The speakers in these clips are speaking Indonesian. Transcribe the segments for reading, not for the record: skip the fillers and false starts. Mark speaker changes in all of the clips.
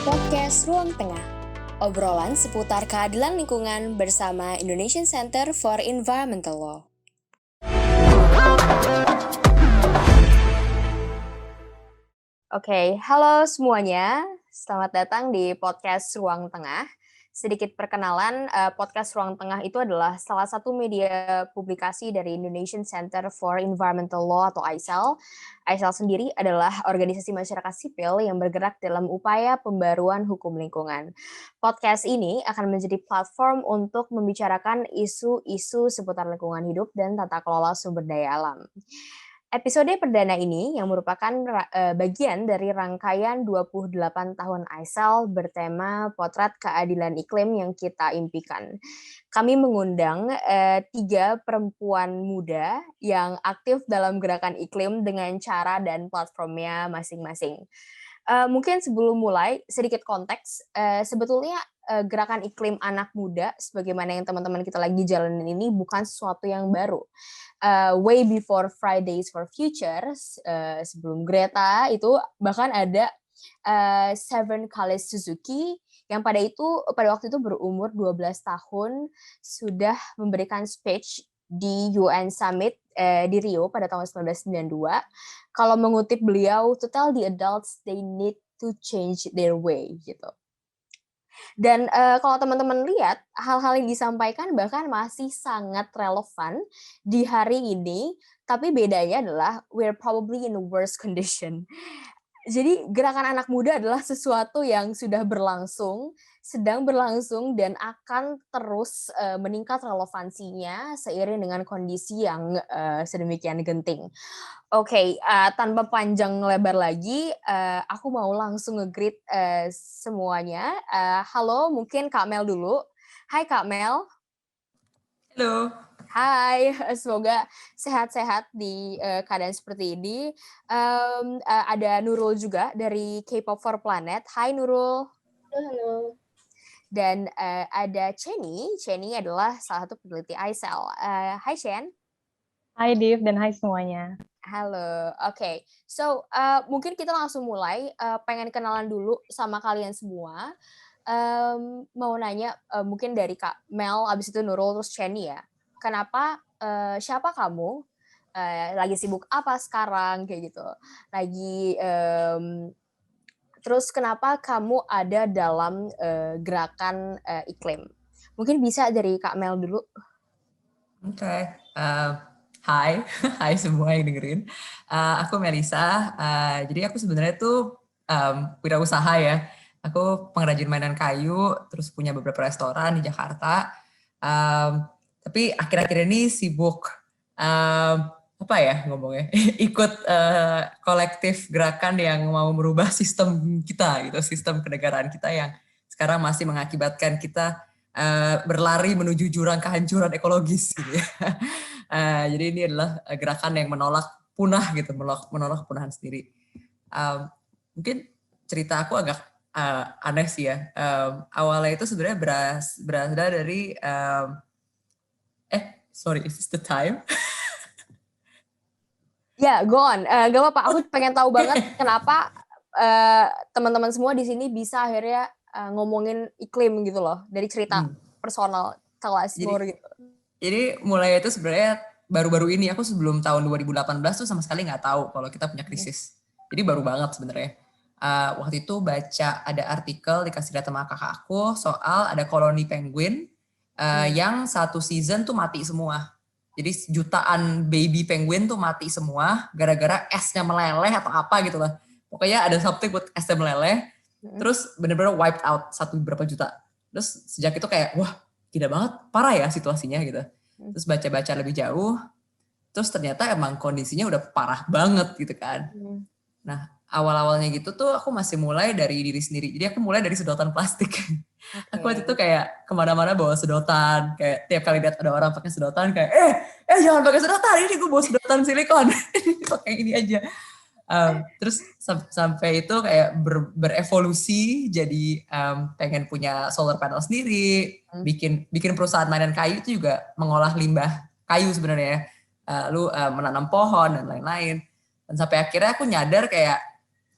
Speaker 1: Podcast Ruang Tengah, obrolan seputar keadilan lingkungan bersama Indonesian Center for Environmental Law. Oke, halo semuanya. Selamat datang di podcast Ruang Tengah. Sedikit perkenalan, podcast Ruang Tengah itu adalah salah satu media publikasi dari Indonesian Center for Environmental Law atau AICEL. AICEL sendiri adalah organisasi masyarakat sipil yang bergerak dalam upaya pembaruan hukum lingkungan. Podcast ini akan menjadi platform untuk membicarakan isu-isu seputar lingkungan hidup dan tata kelola sumber daya alam. Episode perdana ini yang merupakan bagian dari rangkaian 28 tahun AICEL bertema Potret Keadilan Iklim yang kita impikan. Kami mengundang 3 perempuan muda yang aktif dalam gerakan iklim dengan cara dan platformnya masing-masing. Mungkin sebelum mulai, sedikit konteks, sebetulnya gerakan iklim anak muda, sebagaimana yang teman-teman kita lagi jalanin ini bukan sesuatu yang baru. Way before Fridays for Future, sebelum Greta itu bahkan ada Seven Kales Suzuki yang pada waktu itu berumur 12 tahun sudah memberikan speech di UN Summit di Rio pada tahun 1992. Kalau mengutip beliau, to tell the adults they need to change their way gitu. Dan kalau teman-teman lihat, hal-hal yang disampaikan bahkan masih sangat relevan di hari ini, tapi bedanya adalah we're probably in a worse condition. Jadi gerakan anak muda adalah sesuatu yang sudah berlangsung, sedang berlangsung dan akan terus meningkat relevansinya seiring dengan kondisi yang sedemikian genting. Oke, tanpa panjang lebar lagi, aku mau langsung nge-greet semuanya. Halo, mungkin Kak Mel dulu. Hai Kak Mel.
Speaker 2: Halo.
Speaker 1: Hai, semoga sehat-sehat di keadaan seperti ini. Ada Nurul juga dari K-pop for Planet. Hai Nurul.
Speaker 3: Halo.
Speaker 1: Dan ada Chenny. Chenny adalah salah satu peneliti AICEL. Hai Chen.
Speaker 3: Hai Div dan hai semuanya.
Speaker 1: Halo, oke. So, mungkin kita langsung mulai. Pengen kenalan dulu sama kalian semua. Mau nanya, mungkin dari Kak Mel, abis itu Nurul, terus Chenny ya. Kenapa, siapa kamu? Lagi sibuk apa sekarang? Kayak gitu. Terus kenapa kamu ada dalam gerakan iklim? Mungkin bisa dari Kak Mel dulu.
Speaker 2: Oke. Hai, hai semua yang dengerin. Aku Melisa. Jadi aku sebenarnya tuh wirausaha ya. Aku pengrajin mainan kayu, terus punya beberapa restoran di Jakarta. Tapi akhir-akhir ini sibuk apa ya ngomongnya? Ikut kolektif gerakan yang mau merubah sistem kita gitu, sistem kenegaraan kita yang sekarang masih mengakibatkan kita berlari menuju jurang kehancuran ekologis gitu ya. Jadi ini adalah gerakan yang menolak punah gitu, menolak kepunahan sendiri. Mungkin cerita aku agak aneh sih ya. Awalnya itu sebenarnya berasal dari sorry, is this the time?
Speaker 1: Ya, go on. Gak apa-apa. Aku pengen tahu banget kenapa teman-teman semua di sini bisa akhirnya ngomongin iklim gitu loh, dari cerita personal kelas gitu.
Speaker 2: Jadi mulai itu sebenarnya baru-baru ini, aku sebelum tahun 2018 tuh sama sekali nggak tahu kalau kita punya krisis. Jadi baru banget sebenarnya. Waktu itu baca ada artikel dikasih lihat sama kakak aku soal ada koloni penguin yang satu season tuh mati semua. Jadi jutaan baby penguin tuh mati semua gara-gara esnya meleleh atau apa gitu lah. Pokoknya ada something buat esnya meleleh. Terus bener-bener wiped out berapa juta. Terus sejak itu kayak wah tidak banget, parah ya situasinya gitu. Terus baca-baca lebih jauh, terus ternyata emang kondisinya udah parah banget gitu kan. Nah awal-awalnya gitu tuh aku masih mulai dari diri sendiri. Jadi aku mulai dari sedotan plastik. Aku waktu itu kayak kemana-mana bawa sedotan. Kayak tiap kali lihat ada orang pakai sedotan kayak jangan pakai sedotan, ini gue bawa sedotan silikon. Pakai ini aja. Terus sampai itu kayak berevolusi jadi pengen punya solar panel sendiri, bikin perusahaan mainan kayu itu juga mengolah limbah kayu sebenarnya, lalu menanam pohon dan lain-lain. Dan sampai akhirnya aku nyadar kayak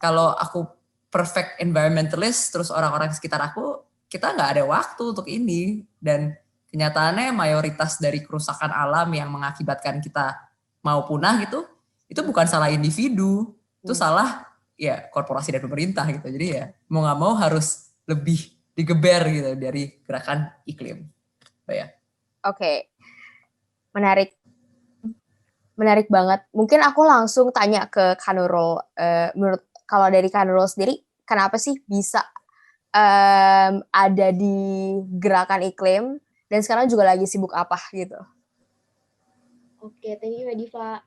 Speaker 2: kalau aku perfect environmentalist, terus orang-orang sekitar aku, kita nggak ada waktu untuk ini. Dan kenyataannya mayoritas dari kerusakan alam yang mengakibatkan kita mau punah gitu, itu bukan salah individu, itu salah ya korporasi dan pemerintah gitu. Jadi ya mau nggak mau harus lebih digeber gitu dari gerakan iklim. Ya.
Speaker 1: Oke, menarik. Menarik banget. Mungkin aku langsung tanya ke Kak Nurul. Menurut kalau dari Kak Nurul sendiri, kenapa sih bisa ada di gerakan iklim dan sekarang juga lagi sibuk apa gitu?
Speaker 4: Oke, thank you Diva.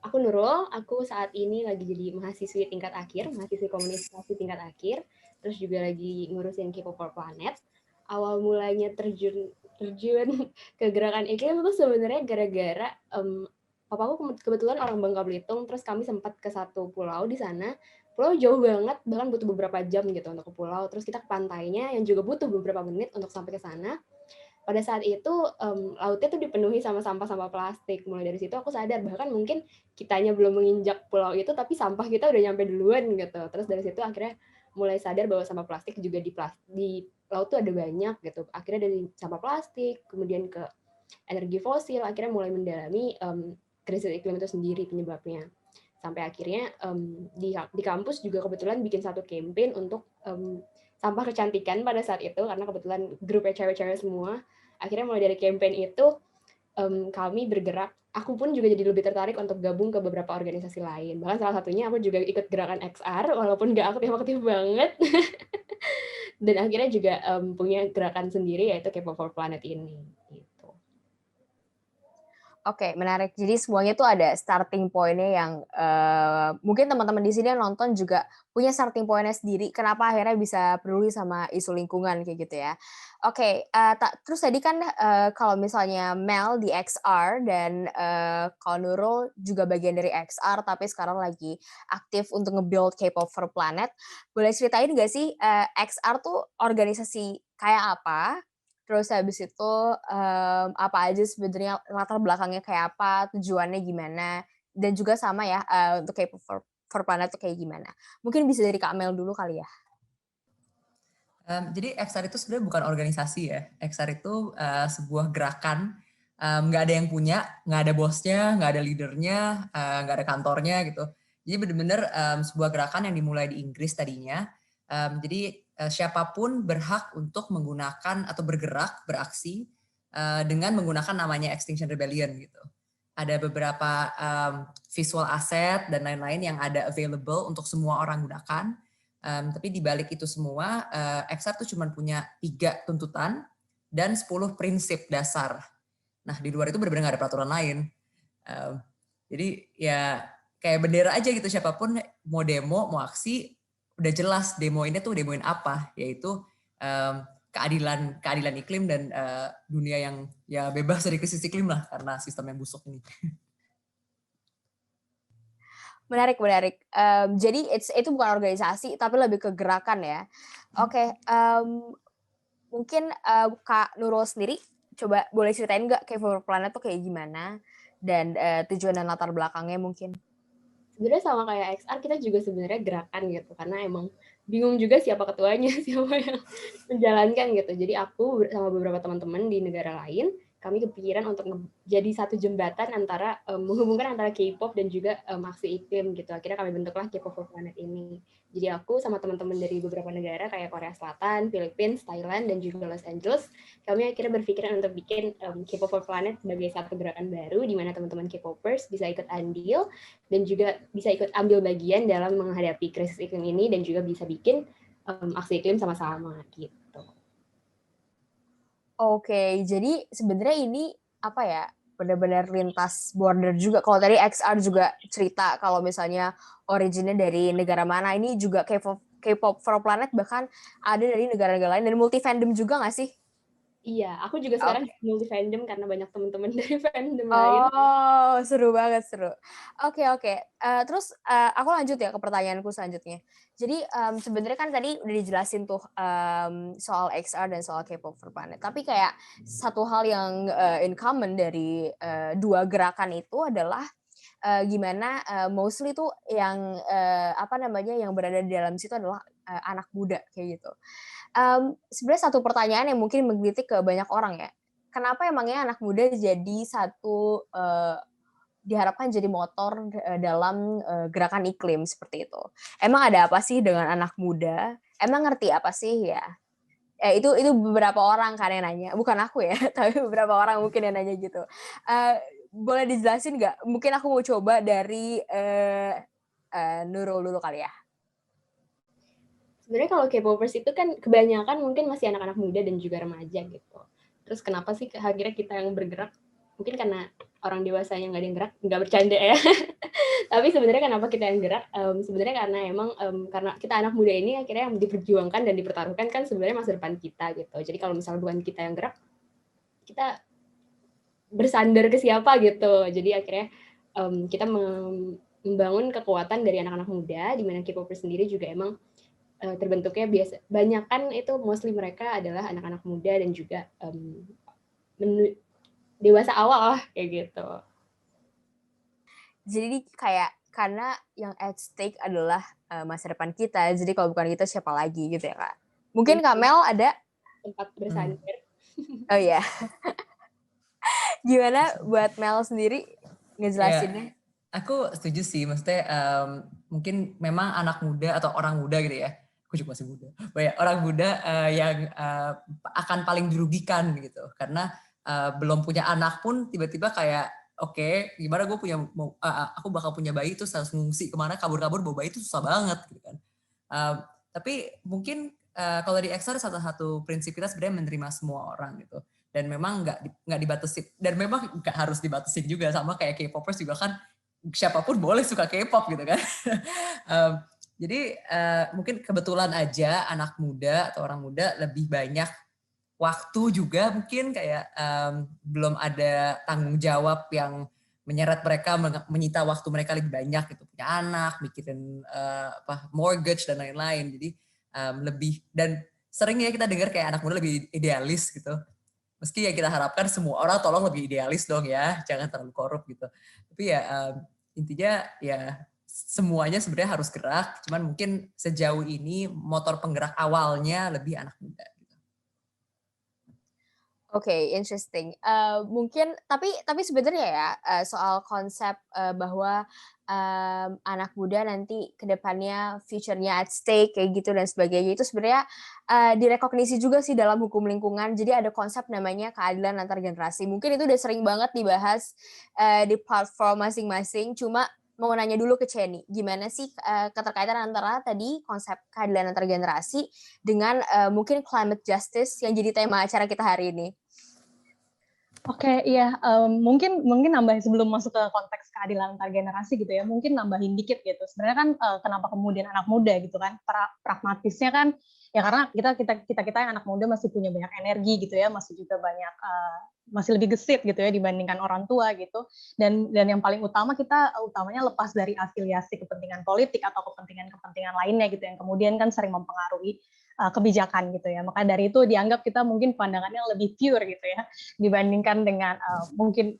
Speaker 4: Aku Nurul, aku saat ini lagi jadi mahasiswi tingkat akhir, mahasiswi komunikasi tingkat akhir, terus juga lagi ngurusin K-pop for Planet. Awal mulanya terjun ke gerakan iklim itu sebenarnya gara-gara papaku kebetulan orang Bangka Belitung, terus kami sempat ke satu pulau di sana. Pulau jauh banget, bahkan butuh beberapa jam gitu untuk ke pulau. Terus kita ke pantainya yang juga butuh beberapa menit untuk sampai ke sana. Pada saat itu lautnya tuh dipenuhi sama sampah-sampah plastik. Mulai dari situ aku sadar bahkan mungkin kitanya belum menginjak pulau itu, tapi sampah kita udah nyampe duluan gitu. Terus dari situ akhirnya mulai sadar bahwa sampah plastik juga di laut tuh ada banyak gitu. Akhirnya dari sampah plastik, kemudian ke energi fosil, akhirnya mulai mendalami krisis iklim itu sendiri penyebabnya. Sampai akhirnya di kampus juga kebetulan bikin satu campaign untuk sampah kecantikan pada saat itu, karena kebetulan grupnya cewek-cewek semua. Akhirnya mulai dari campaign itu kami bergerak. Aku pun juga jadi lebih tertarik untuk gabung ke beberapa organisasi lain. Bahkan salah satunya aku juga ikut gerakan XR, walaupun nggak aktif-aktif banget. Dan akhirnya juga punya gerakan sendiri, yaitu K-pop for Planet ini. Gitu.
Speaker 1: Oke, menarik. Jadi semuanya tuh ada starting point-nya yang mungkin teman-teman di sini yang nonton juga punya starting point-nya sendiri. Kenapa akhirnya bisa peduli sama isu lingkungan kayak gitu ya. Oke, terus tadi kan kalau misalnya Mel di XR dan kalau Nurul juga bagian dari XR tapi sekarang lagi aktif untuk nge-build K-pop for Planet. Boleh ceritain nggak sih XR tuh organisasi kayak apa? Terus habis itu apa aja sebenarnya latar belakangnya kayak apa, tujuannya gimana, dan juga sama ya untuk K-pop for Planet tuh kayak gimana. Mungkin bisa dari Kak Mel dulu kali ya.
Speaker 2: Jadi XR itu sebenarnya bukan organisasi ya. XR itu sebuah gerakan, nggak ada yang punya, nggak ada bosnya, nggak ada leadernya, nggak ada kantornya gitu. Jadi benar-benar sebuah gerakan yang dimulai di Inggris tadinya. Jadi siapapun berhak untuk menggunakan atau bergerak, beraksi dengan menggunakan namanya Extinction Rebellion gitu. Ada beberapa visual asset dan lain-lain yang ada available untuk semua orang gunakan. Tapi di balik itu semua, XR tuh cuma punya 3 tuntutan dan 10 prinsip dasar. Nah, di luar itu benar-benar nggak ada peraturan lain. Jadi ya kayak bendera aja gitu, siapapun mau demo, mau aksi, udah jelas demoinnya tuh demoin apa, yaitu keadilan iklim dan dunia yang ya bebas dari krisis iklim lah karena sistem yang busuk ini.
Speaker 1: Menarik. Jadi itu bukan organisasi tapi lebih ke gerakan ya. Oke, mungkin Kak Nurul sendiri coba boleh ceritain nggak K-pop for Planet tuh kayak gimana dan tujuan dan latar belakangnya mungkin?
Speaker 4: Sebenarnya sama kayak XR, kita juga sebenarnya gerakan gitu, karena emang bingung juga siapa ketuanya, siapa yang menjalankan gitu. Jadi aku sama beberapa teman-teman di negara lain, kami kepikiran untuk jadi satu jembatan antara menghubungkan antara K-pop dan juga aksi iklim gitu. Akhirnya kami bentuklah K-pop for Planet ini. Jadi aku sama teman-teman dari beberapa negara kayak Korea Selatan, Philippines, Thailand, dan juga Los Angeles, kami akhirnya berpikiran untuk bikin K-pop for Planet sebagai satu gerakan baru di mana teman-teman K-popers bisa ikut andil dan juga bisa ikut ambil bagian dalam menghadapi krisis iklim ini dan juga bisa bikin aksi iklim sama-sama gitu.
Speaker 1: Oke, jadi sebenarnya ini apa ya, benar-benar lintas border juga. Kalau tadi XR juga cerita kalau misalnya originnya dari negara mana, ini juga K-pop for Planet bahkan ada dari negara-negara lain dan multi fandom juga nggak sih?
Speaker 4: Iya, aku juga sekarang multi fandom karena banyak teman-teman dari fandom lain.
Speaker 1: Oh, seru banget, seru. Oke. Terus aku lanjut ya ke pertanyaanku selanjutnya. Jadi sebenarnya kan tadi udah dijelasin tuh soal XR dan soal K-pop for Planet. Tapi kayak satu hal yang in common dari dua gerakan itu adalah gimana mostly tuh yang yang berada di dalam situ adalah anak muda kayak gitu. Sebenarnya satu pertanyaan yang mungkin menggelitik ke banyak orang ya. Kenapa emangnya anak muda jadi diharapkan jadi motor dalam gerakan iklim seperti itu? Emang ada apa sih dengan anak muda? Emang ngerti apa sih ya? Itu beberapa orang kan yang nanya, bukan aku ya, tapi beberapa orang mungkin yang nanya gitu. Boleh dijelasin nggak? Mungkin aku mau coba dari Nurul dulu kali ya.
Speaker 4: Sebenarnya kalau K-popers itu kan kebanyakan mungkin masih anak-anak muda dan juga remaja gitu. Terus kenapa sih akhirnya kita yang bergerak? Mungkin karena orang dewasanya nggak ada yang gerak, nggak bercanda ya. Tapi sebenarnya kenapa kita yang gerak? Sebenarnya karena emang karena kita anak muda ini akhirnya yang diperjuangkan dan dipertaruhkan kan sebenarnya masa depan kita gitu. Jadi kalau misalnya bukan kita yang gerak, kita bersandar ke siapa gitu. Jadi akhirnya kita membangun kekuatan dari anak-anak muda, di mana K-popers sendiri juga emang terbentuknya banyakan itu mostly mereka adalah anak-anak muda dan juga dewasa awal lah kayak gitu.
Speaker 1: Jadi kayak karena yang at stake adalah masa depan kita. Jadi kalau bukan kita siapa lagi gitu ya Kak. Mungkin Kak Mel ada
Speaker 4: tempat bersandar.
Speaker 1: Oh iya. Gimana buat Mel sendiri ngejelasinnya?
Speaker 2: Aku setuju sih, maksudnya mungkin memang anak muda atau orang muda gitu ya. Aku juga masih muda. Orang muda yang akan paling dirugikan gitu, karena belum punya anak pun tiba-tiba kayak oke, gimana gue aku bakal punya bayi terus harus ngungsi kemana, kabur-kabur bawa bayi itu susah banget gitu kan. Tapi mungkin kalau di EXO ada satu prinsip kita sebenarnya menerima semua orang gitu, dan memang nggak dibatasi, dan memang nggak harus dibatasi juga, sama kayak K-popers juga kan siapapun boleh suka K-pop gitu kan. Jadi mungkin kebetulan aja anak muda atau orang muda lebih banyak waktu juga, mungkin kayak belum ada tanggung jawab yang menyeret mereka, menyita waktu mereka lebih banyak gitu, punya anak, mikirin mortgage dan lain-lain. Jadi lebih, dan sering ya kita dengar kayak anak muda lebih idealis gitu. Meski ya kita harapkan semua orang tolong lebih idealis dong ya, jangan terlalu korup gitu. Tapi ya intinya ya semuanya sebenarnya harus gerak, cuman mungkin sejauh ini motor penggerak awalnya lebih anak muda.
Speaker 1: Oke, interesting. Mungkin tapi sebenarnya ya soal konsep bahwa anak muda nanti ke depannya future-nya at stake kayak gitu dan sebagainya itu sebenarnya direkognisi juga sih dalam hukum lingkungan. Jadi ada konsep namanya keadilan antar generasi. Mungkin itu udah sering banget dibahas di platform masing-masing. Cuma mau nanya dulu ke Chenny, gimana sih keterkaitan antara tadi konsep keadilan antar generasi dengan mungkin climate justice yang jadi tema acara kita hari ini?
Speaker 3: Oke, iya, mungkin nambahin sebelum masuk ke konteks keadilan antar generasi gitu ya, mungkin nambahin dikit gitu. Sebenarnya kan kenapa kemudian anak muda gitu kan, pragmatisnya kan ya karena kita yang anak muda masih punya banyak energi gitu ya, masih juga banyak masih lebih gesit gitu ya dibandingkan orang tua gitu. Dan yang paling utamanya lepas dari afiliasi kepentingan politik atau kepentingan lainnya gitu yang kemudian kan sering mempengaruhi kebijakan gitu ya. Maka dari itu dianggap kita mungkin pandangannya lebih pure gitu ya dibandingkan dengan mungkin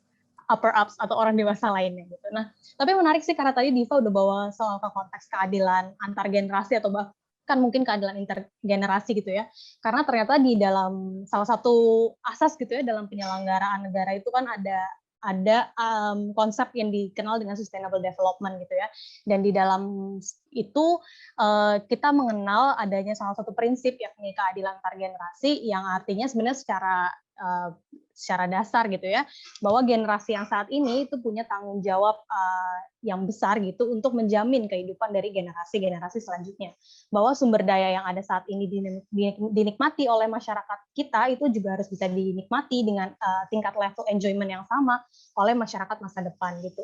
Speaker 3: upper ups atau orang dewasa lainnya gitu. Nah, tapi menarik sih karena tadi Diva udah bawa soal ke konteks keadilan antar generasi atau bahkan mungkin keadilan intergenerasi gitu ya. Karena ternyata di dalam salah satu asas gitu ya dalam penyelenggaraan negara itu kan ada konsep yang dikenal dengan sustainable development gitu ya. Dan di dalam itu kita mengenal adanya salah satu prinsip yakni keadilan antar generasi yang artinya sebenarnya secara dasar gitu ya, bahwa generasi yang saat ini itu punya tanggung jawab yang besar gitu untuk menjamin kehidupan dari generasi-generasi selanjutnya. Bahwa sumber daya yang ada saat ini dinikmati oleh masyarakat kita itu juga harus bisa dinikmati dengan tingkat level enjoyment yang sama oleh masyarakat masa depan gitu.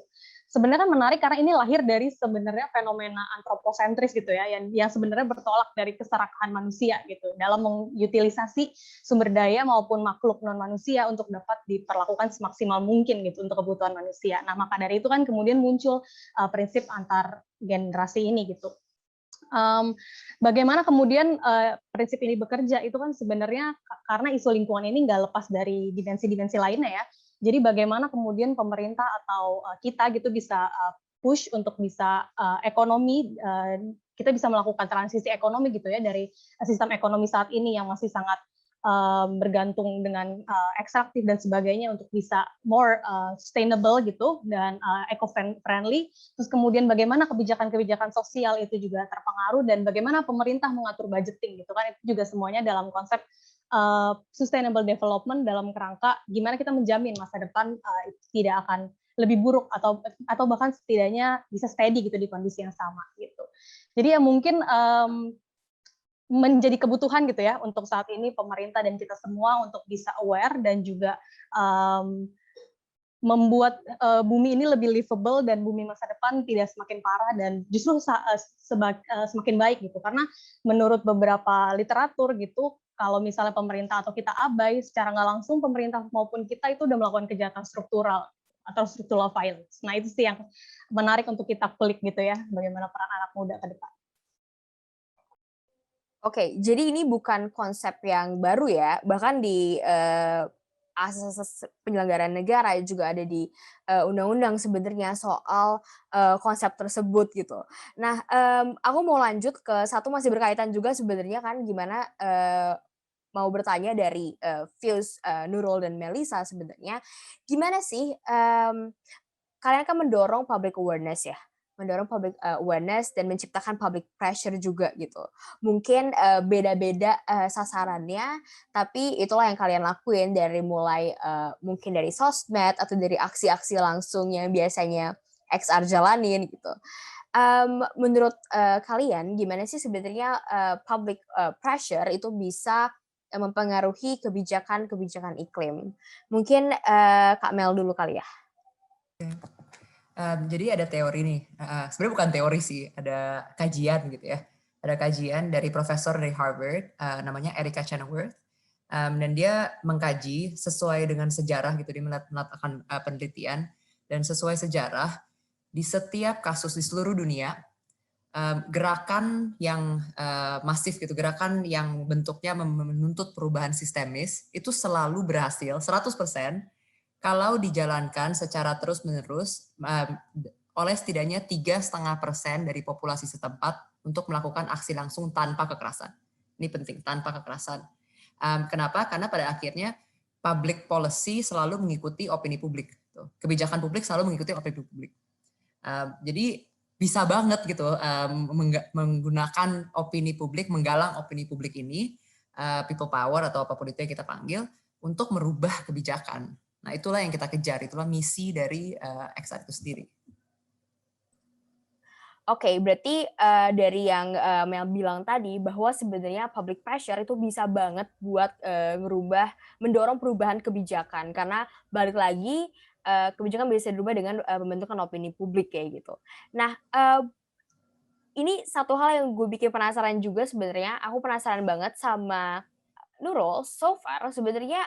Speaker 3: Sebenarnya kan menarik karena ini lahir dari sebenarnya fenomena antroposentris gitu ya, yang sebenarnya bertolak dari keserakahan manusia gitu dalam mengutilisasi sumber daya maupun makhluk non manusia untuk dapat diperlakukan semaksimal mungkin gitu untuk kebutuhan manusia. Nah, maka dari itu kan kemudian muncul prinsip antar generasi ini gitu. Bagaimana kemudian prinsip ini bekerja itu kan sebenarnya karena isu lingkungan ini nggak lepas dari dimensi-dimensi lainnya ya. Jadi bagaimana kemudian pemerintah atau kita gitu bisa push untuk bisa ekonomi, kita bisa melakukan transisi ekonomi gitu ya dari sistem ekonomi saat ini yang masih sangat bergantung dengan ekstraktif dan sebagainya untuk bisa more sustainable gitu dan eco-friendly. Terus kemudian bagaimana kebijakan-kebijakan sosial itu juga terpengaruh dan bagaimana pemerintah mengatur budgeting gitu kan, itu juga semuanya dalam konsep sustainable development dalam kerangka gimana kita menjamin masa depan tidak akan lebih buruk atau bahkan setidaknya bisa steady gitu di kondisi yang sama gitu. Jadi ya mungkin menjadi kebutuhan gitu ya untuk saat ini pemerintah dan kita semua untuk bisa aware dan juga membuat bumi ini lebih livable dan bumi masa depan tidak semakin parah dan justru semakin baik gitu. Karena menurut beberapa literatur gitu, kalau misalnya pemerintah atau kita abai, secara nggak langsung pemerintah maupun kita itu udah melakukan kejahatan struktural atau structural violence. Nah itu sih yang menarik untuk kita klik gitu ya, bagaimana peran anak muda ke depan.
Speaker 1: Oke, jadi ini bukan konsep yang baru ya, bahkan di asas penyelenggaraan negara juga ada di undang-undang sebenarnya soal konsep tersebut gitu. Nah, aku mau lanjut ke satu masih berkaitan juga sebenarnya kan gimana mau bertanya dari views Nurul dan Melisa sebenarnya, gimana sih kalian kan mendorong public awareness ya, mendorong public awareness dan menciptakan public pressure juga gitu. Mungkin beda-beda sasarannya, tapi itulah yang kalian lakuin dari mulai mungkin dari sosmed atau dari aksi-aksi langsung yang biasanya XR jalanin gitu. Menurut kalian gimana sih sebenarnya public pressure itu bisa mempengaruhi kebijakan-kebijakan iklim? Mungkin Kak Mel dulu kali ya.
Speaker 2: Jadi ada teori nih, sebenarnya bukan teori sih, ada kajian gitu ya. Ada kajian dari profesor dari Harvard, namanya Erica Chenoweth, dan dia mengkaji sesuai dengan sejarah gitu, dia melakukan penelitian, dan sesuai sejarah, di setiap kasus di seluruh dunia, gerakan yang masif gitu, gerakan yang bentuknya menuntut perubahan sistemis, itu selalu berhasil 100%, kalau dijalankan secara terus-menerus oleh setidaknya 3,5% dari populasi setempat untuk melakukan aksi langsung tanpa kekerasan. Ini penting, tanpa kekerasan. Kenapa? Karena pada akhirnya public policy selalu mengikuti opini publik. Kebijakan publik selalu mengikuti opini publik. Jadi bisa banget gitu menggunakan opini publik, menggalang opini publik ini, people power atau apapun itu yang kita panggil, untuk merubah kebijakan. Nah, itulah yang kita kejar, itulah misi dari XR itu sendiri.
Speaker 1: Oke, berarti dari yang Mel bilang tadi bahwa sebenarnya public pressure itu bisa banget buat mendorong perubahan kebijakan karena balik lagi kebijakan bisa dirubah dengan pembentukan opini publik kayak gitu. Nah, ini satu hal yang gue bikin penasaran juga sebenarnya. Aku penasaran banget sama Nurul, so far sebenarnya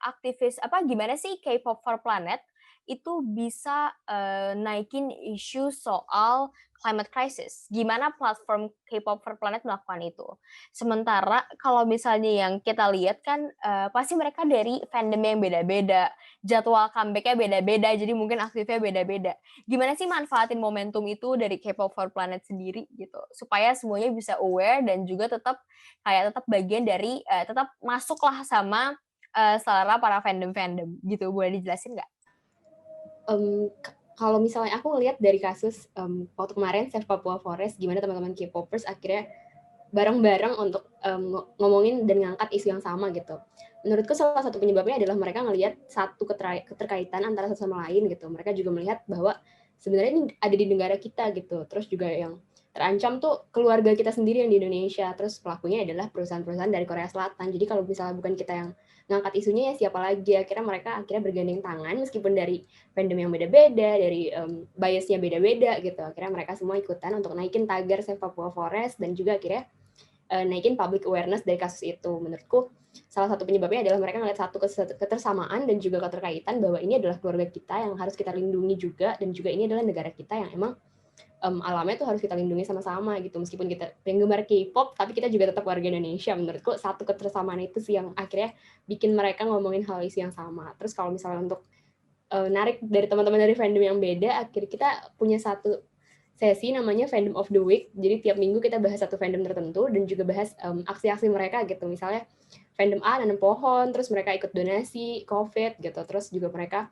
Speaker 1: aktivis gimana sih K-pop for Planet itu bisa naikin isu soal climate crisis. Gimana platform K-pop for Planet melakukan itu? Sementara kalau misalnya yang kita lihat kan pasti mereka dari fandom yang beda-beda, jadwal comeback-nya beda-beda, jadi mungkin aktifnya beda-beda. Gimana sih manfaatin momentum itu dari K-pop for Planet sendiri gitu, supaya semuanya bisa aware dan juga tetap bagian dari tetap masuklah sama selera para fandom gitu. Boleh dijelasin nggak?
Speaker 4: Kalau misalnya aku ngelihat dari kasus waktu kemarin Save Papua Forest, gimana teman-teman K-popers akhirnya bareng-bareng untuk ngomongin dan ngangkat isu yang sama gitu. Menurutku salah satu penyebabnya adalah mereka ngelihat satu keterkaitan antara satu sama lain gitu. Mereka juga melihat bahwa sebenarnya ini ada di negara kita gitu. Terus juga yang terancam tuh keluarga kita sendiri yang di Indonesia. Terus pelakunya adalah perusahaan-perusahaan dari Korea Selatan. Jadi kalau misalnya bukan kita yang ngangkat isunya, ya siapa lagi? Mereka bergandeng tangan meskipun dari fandom yang beda-beda, dari biasnya beda-beda gitu. Akhirnya mereka semua ikutan untuk naikin tagar Save Papua Forest dan juga akhirnya naikin public awareness dari kasus itu. Menurutku salah satu penyebabnya adalah mereka ngeliat satu ketersamaan dan juga keterkaitan bahwa ini adalah keluarga kita yang harus kita lindungi juga, dan juga ini adalah negara kita yang emang alamnya tuh harus kita lindungi sama-sama gitu. Meskipun kita penggemar K-pop, tapi kita juga tetap warga Indonesia. Menurutku satu ketersamaan itu sih yang akhirnya bikin mereka ngomongin hal isu yang sama. Terus kalau misalnya untuk narik dari teman-teman dari fandom yang beda, akhirnya kita punya satu sesi namanya Fandom of the Week. Jadi tiap minggu kita bahas satu fandom tertentu dan juga bahas aksi-aksi mereka gitu. Misalnya fandom A nanam pohon, terus mereka ikut donasi COVID gitu. Terus juga mereka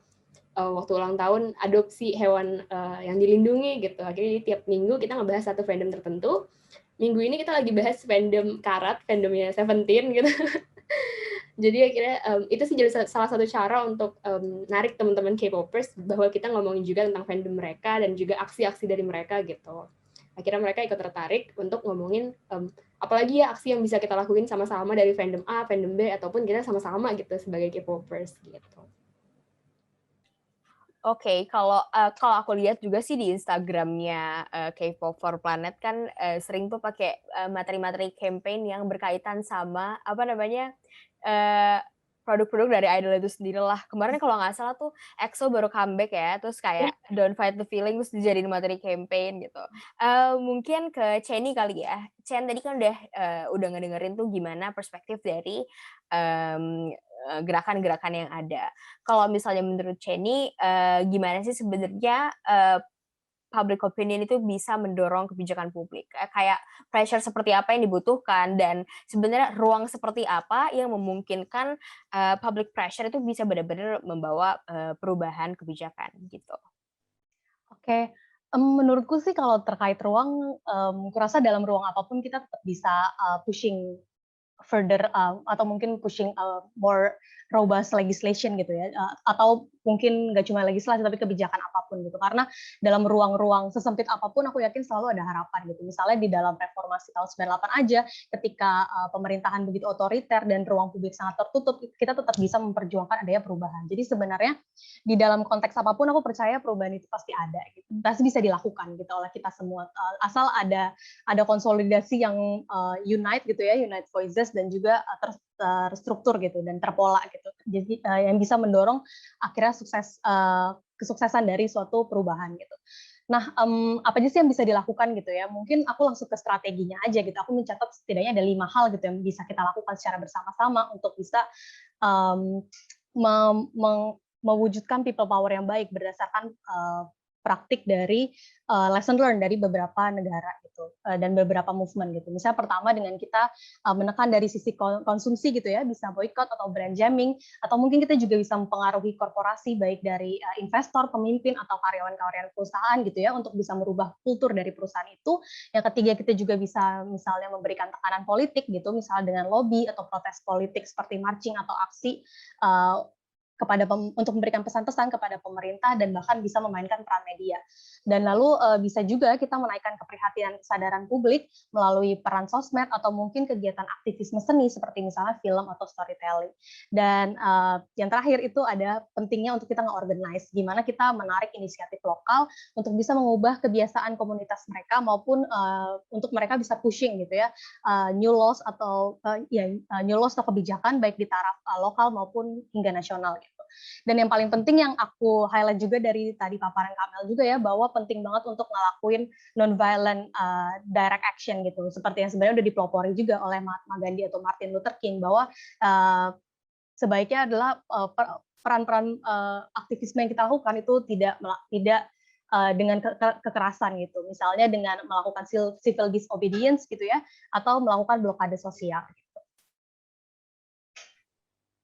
Speaker 4: waktu ulang tahun adopsi hewan yang dilindungi gitu. Akhirnya di tiap minggu kita ngebahas satu fandom tertentu. Minggu ini kita lagi bahas fandom Karat, fandomnya Seventeen gitu. Jadi akhirnya itu sih jadi salah satu cara untuk narik teman-teman K-popers bahwa kita ngomongin juga tentang fandom mereka dan juga aksi-aksi dari mereka gitu. Akhirnya mereka ikut tertarik untuk ngomongin apalagi ya aksi yang bisa kita lakuin sama-sama dari fandom A, fandom B, ataupun kita sama-sama gitu sebagai K-popers gitu.
Speaker 1: Oke, kalau aku lihat juga sih di Instagramnya K-pop for Planet kan sering tuh pakai materi-materi campaign yang berkaitan sama apa namanya produk-produk dari idol itu sendiri lah. Kemarin kalau nggak salah tuh EXO baru comeback ya, terus kayak Don't Fight the Feeling terus dijadiin materi campaign gitu. Mungkin ke Chenny kali ya. Chen tadi kan udah ngedengerin tuh gimana perspektif dari gerakan-gerakan yang ada. Kalau misalnya menurut Chenny, gimana sih sebenarnya public opinion itu bisa mendorong kebijakan publik? Kayak pressure seperti apa yang dibutuhkan dan sebenarnya ruang seperti apa yang memungkinkan public pressure itu bisa benar-benar membawa perubahan kebijakan gitu.
Speaker 3: Oke, menurutku sih kalau terkait ruang, kurasa dalam ruang apapun kita tetap bisa pushing further atau mungkin pushing more robust legislation gitu ya, atau mungkin nggak cuma legislasi tapi kebijakan apapun gitu, karena dalam ruang-ruang sesempit apapun aku yakin selalu ada harapan gitu. Misalnya di dalam reformasi tahun 98 aja ketika pemerintahan begitu otoriter dan ruang publik sangat tertutup, kita tetap bisa memperjuangkan adanya perubahan. Jadi sebenarnya di dalam konteks apapun aku percaya perubahan itu pasti ada gitu. Pasti bisa dilakukan gitu oleh kita semua, asal ada konsolidasi yang unite gitu ya, unite voices dan juga terstruktur gitu dan terpola gitu. Jadi yang bisa mendorong akhirnya kesuksesan dari suatu perubahan gitu. Nah, apa aja sih yang bisa dilakukan gitu ya? Mungkin aku langsung ke strateginya aja gitu. Aku mencatat setidaknya ada 5 hal gitu yang bisa kita lakukan secara bersama-sama untuk bisa mewujudkan people power yang baik berdasarkan praktik dari lesson learned dari beberapa negara gitu dan beberapa movement gitu. Misalnya pertama dengan kita menekan dari sisi konsumsi gitu ya, bisa boycott atau brand jamming, atau mungkin kita juga bisa mempengaruhi korporasi baik dari investor, pemimpin atau karyawan-karyawan perusahaan gitu ya untuk bisa merubah kultur dari perusahaan itu. Yang ketiga kita juga bisa misalnya memberikan tekanan politik gitu, misalnya dengan lobby atau protes politik seperti marching atau aksi untuk memberikan pesan-pesan kepada pemerintah dan bahkan bisa memainkan peran media. Dan lalu bisa juga kita menaikkan keprihatinan kesadaran publik melalui peran sosmed atau mungkin kegiatan aktivisme seni seperti misalnya film atau storytelling. Dan yang terakhir itu ada pentingnya untuk kita nge-organize, gimana kita menarik inisiatif lokal untuk bisa mengubah kebiasaan komunitas mereka maupun untuk mereka bisa pushing gitu ya new laws atau new laws atau kebijakan baik di taraf lokal maupun hingga nasional gitu. Dan yang paling penting yang aku highlight juga dari tadi paparan Kamel juga ya, bahwa penting banget untuk ngelakuin non-violent direct action gitu, seperti yang sebenarnya udah dipelopori juga oleh Mahatma Gandhi atau Martin Luther King, bahwa sebaiknya adalah peran-peran aktivisme yang kita lakukan itu tidak dengan kekerasan gitu, misalnya dengan melakukan civil disobedience gitu ya, atau melakukan blokade sosial.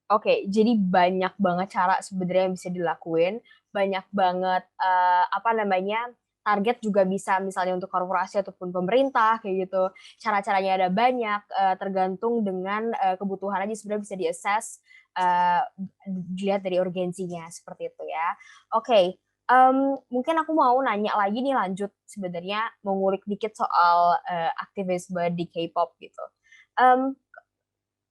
Speaker 1: Oke, jadi banyak banget cara sebenarnya yang bisa dilakuin, banyak banget target juga bisa misalnya untuk korporasi ataupun pemerintah kayak gitu. Cara-caranya ada banyak, tergantung dengan kebutuhan aja sebenarnya bisa di-assess, dilihat dari urgensinya seperti itu ya. Oke, mungkin aku mau nanya lagi nih lanjut sebenarnya mengulik dikit soal aktivisme di K-pop gitu.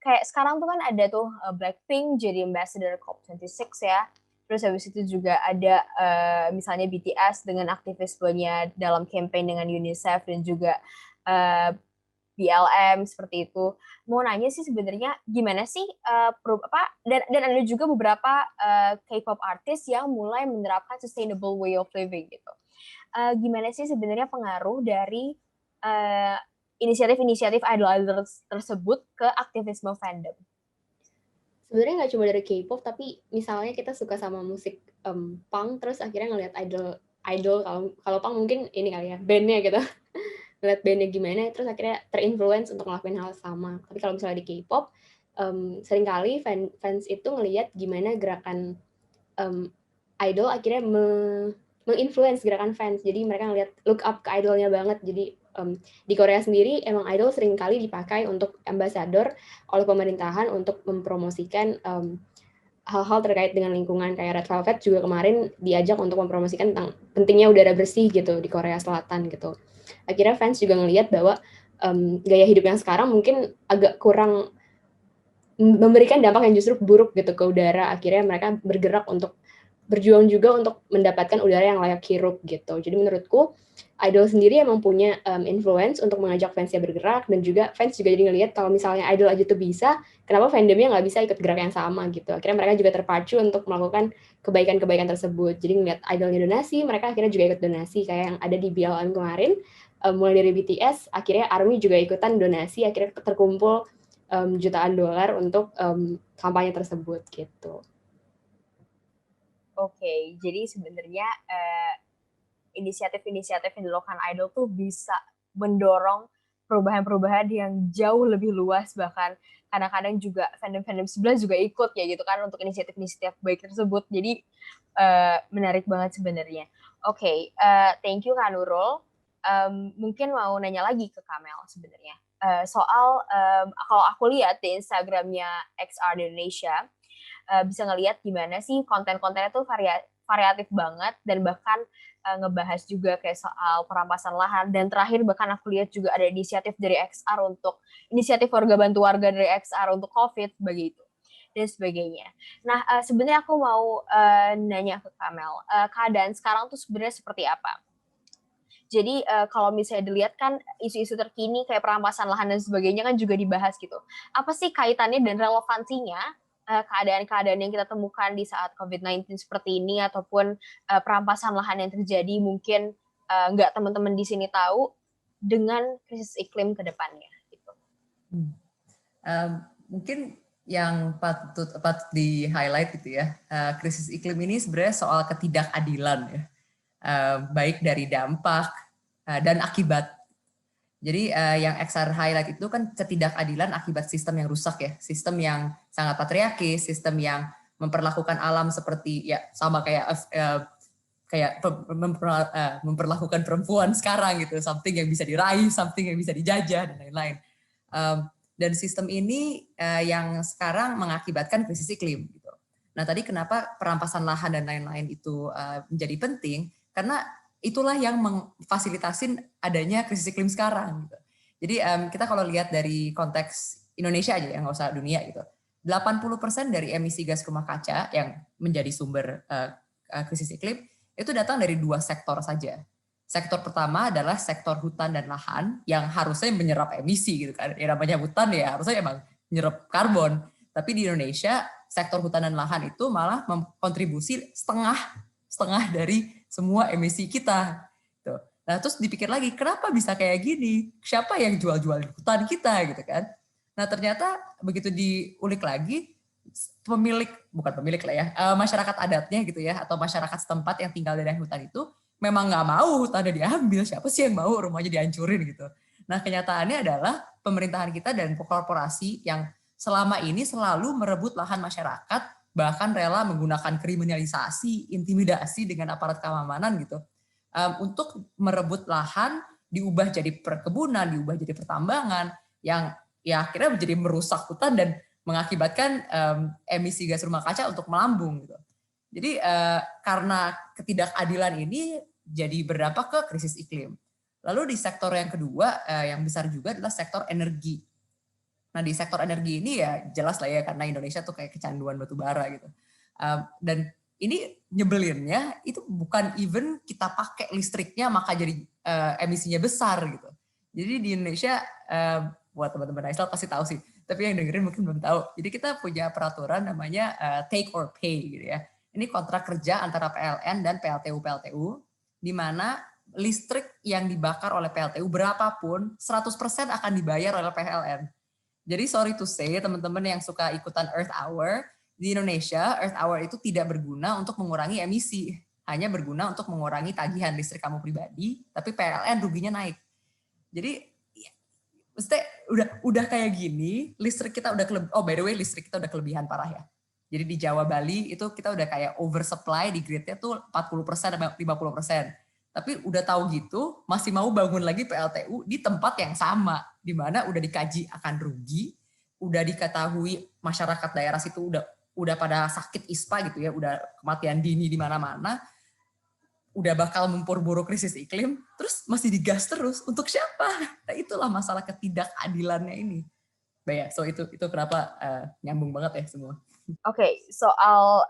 Speaker 1: Kayak sekarang tuh kan ada tuh Blackpink jadi ambassador COP26 ya. Terus habis itu juga ada misalnya BTS dengan aktivismenya dalam campaign dengan UNICEF dan juga BLM seperti itu. Mau nanya sih sebenarnya gimana sih dan ada juga beberapa K-pop artis yang mulai menerapkan sustainable way of living gitu. Gimana sih sebenarnya pengaruh dari inisiatif-inisiatif idol tersebut ke aktivisme fandom?
Speaker 4: sebenarnya nggak cuma dari K-pop, tapi misalnya kita suka sama musik punk, terus akhirnya ngelihat idol kalau punk mungkin ini kali ya bandnya gitu, ngeliat bandnya gimana, terus akhirnya terinfluence untuk ngelakuin hal sama. Tapi kalau misalnya di K-pop, seringkali fans itu ngelihat gimana gerakan idol akhirnya menginfluence gerakan fans. Jadi mereka ngelihat look up ke idolnya banget. Jadi di Korea sendiri emang idol sering kali dipakai untuk ambassador oleh pemerintahan untuk mempromosikan hal-hal terkait dengan lingkungan. Kayak Red Velvet juga kemarin diajak untuk mempromosikan tentang pentingnya udara bersih gitu di Korea Selatan gitu. Akhirnya fans juga ngelihat bahwa gaya hidup yang sekarang mungkin agak kurang memberikan dampak yang justru buruk gitu ke udara. Akhirnya mereka bergerak untuk berjuang juga untuk mendapatkan udara yang layak hirup gitu. Jadi menurutku idol sendiri emang punya influence untuk mengajak fansnya bergerak, dan juga fans juga jadi ngelihat kalau misalnya idol aja tuh bisa, kenapa fandomnya nggak bisa ikut gerak yang sama gitu. Akhirnya mereka juga terpacu untuk melakukan kebaikan-kebaikan tersebut. Jadi ngelihat idolnya donasi, mereka akhirnya juga ikut donasi kayak yang ada di BLM kemarin. Mulai dari BTS, akhirnya ARMY juga ikutan donasi, akhirnya terkumpul jutaan dolar untuk kampanye tersebut gitu.
Speaker 1: Oke, jadi sebenarnya inisiatif-inisiatif yang dilakukan idol tuh bisa mendorong perubahan-perubahan yang jauh lebih luas, bahkan kadang-kadang juga fandom-fandom sebelah juga ikut ya gitu kan untuk inisiatif-inisiatif baik tersebut. Jadi menarik banget sebenarnya. Oke, thank you Kak Nurul. Mungkin mau nanya lagi ke Kamel sebenarnya. Soal kalau aku lihat di Instagramnya XR Indonesia, bisa ngelihat gimana sih konten-kontennya tuh variatif banget, dan bahkan ngebahas juga kayak soal perampasan lahan, dan terakhir bahkan aku lihat juga ada inisiatif dari XR untuk inisiatif warga bantu warga dari XR untuk COVID begitu dan sebagainya. Nah, sebenarnya aku mau nanya ke Kamel, keadaan sekarang tuh sebenarnya seperti apa? Jadi kalau misalnya dilihat kan isu-isu terkini kayak perampasan lahan dan sebagainya kan juga dibahas gitu. Apa sih kaitannya dan relevansinya keadaan-keadaan yang kita temukan di saat COVID-19 seperti ini, ataupun perampasan lahan yang terjadi mungkin nggak teman-teman di sini tahu, dengan krisis iklim ke depannya gitu.
Speaker 2: Mungkin yang patut di highlight gitu ya, krisis iklim ini sebenarnya soal ketidakadilan ya, baik dari dampak dan akibat. Jadi yang XR highlight itu kan ketidakadilan akibat sistem yang rusak ya, sistem yang sangat patriarkis, sistem yang memperlakukan alam seperti ya sama kayak memperlakukan perempuan sekarang gitu, something yang bisa diraih, something yang bisa dijajah dan lain-lain. Dan sistem ini yang sekarang mengakibatkan krisis iklim gitu. Nah, tadi kenapa perampasan lahan dan lain-lain itu menjadi penting? Karena itulah yang memfasilitasin adanya krisis iklim sekarang. Gitu. Jadi kita kalau lihat dari konteks Indonesia aja, yang nggak usah dunia gitu, 80% dari emisi gas rumah kaca yang menjadi sumber krisis iklim itu datang dari 2 sektor saja. Sektor pertama adalah sektor hutan dan lahan yang harusnya menyerap emisi gitu kan. Ya namanya hutan ya harusnya emang menyerap karbon. Tapi di Indonesia sektor hutan dan lahan itu malah mengkontribusi setengah dari semua emisi kita. Tuh. Nah terus dipikir lagi, kenapa bisa kayak gini? Siapa yang jual-jual hutan kita gitu kan? Nah ternyata begitu diulik lagi, bukan pemilik lah ya, masyarakat adatnya gitu ya, atau masyarakat setempat yang tinggal di daerah hutan itu memang nggak mau hutannya diambil. Siapa sih yang mau rumahnya dihancurin gitu? Nah kenyataannya adalah pemerintahan kita dan korporasi yang selama ini selalu merebut lahan masyarakat, bahkan rela menggunakan kriminalisasi, intimidasi dengan aparat keamanan gitu, untuk merebut lahan, diubah jadi perkebunan, diubah jadi pertambangan, yang ya akhirnya menjadi merusak hutan dan mengakibatkan emisi gas rumah kaca untuk melambung gitu. Jadi karena ketidakadilan ini jadi berdampak ke krisis iklim. Lalu di sektor yang kedua yang besar juga adalah sektor energi. Nah di sektor energi ini ya jelas lah ya, karena Indonesia tuh kayak kecanduan batu bara gitu. Dan ini nyebelinnya itu bukan even kita pakai listriknya maka jadi emisinya besar gitu. Jadi di Indonesia buat teman-teman Aisal pasti tahu sih, tapi yang dengerin mungkin belum tahu. Jadi kita punya peraturan namanya take or pay gitu ya. Ini kontrak kerja antara PLN dan PLTU, di mana listrik yang dibakar oleh PLTU berapapun 100% akan dibayar oleh PLN. Jadi sorry to say, teman-teman yang suka ikutan Earth Hour, di Indonesia Earth Hour itu tidak berguna untuk mengurangi emisi, hanya berguna untuk mengurangi tagihan listrik kamu pribadi, tapi PLN ruginya naik. Jadi maksudnya udah kayak gini, listrik kita udah by the way listrik kita udah kelebihan parah ya. Jadi di Jawa Bali itu kita udah kayak oversupply di gridnya tuh 40%, 50%. Tapi udah tahu gitu, masih mau bangun lagi PLTU di tempat yang sama, di mana udah dikaji akan rugi, udah diketahui masyarakat daerah situ udah pada sakit ISPA gitu ya, udah kematian dini di mana-mana, udah bakal memperburuk krisis iklim, terus masih digas terus untuk siapa? Nah, itulah masalah ketidakadilannya ini. Bah ya, so itu kenapa nyambung banget ya semua.
Speaker 1: Oke, soal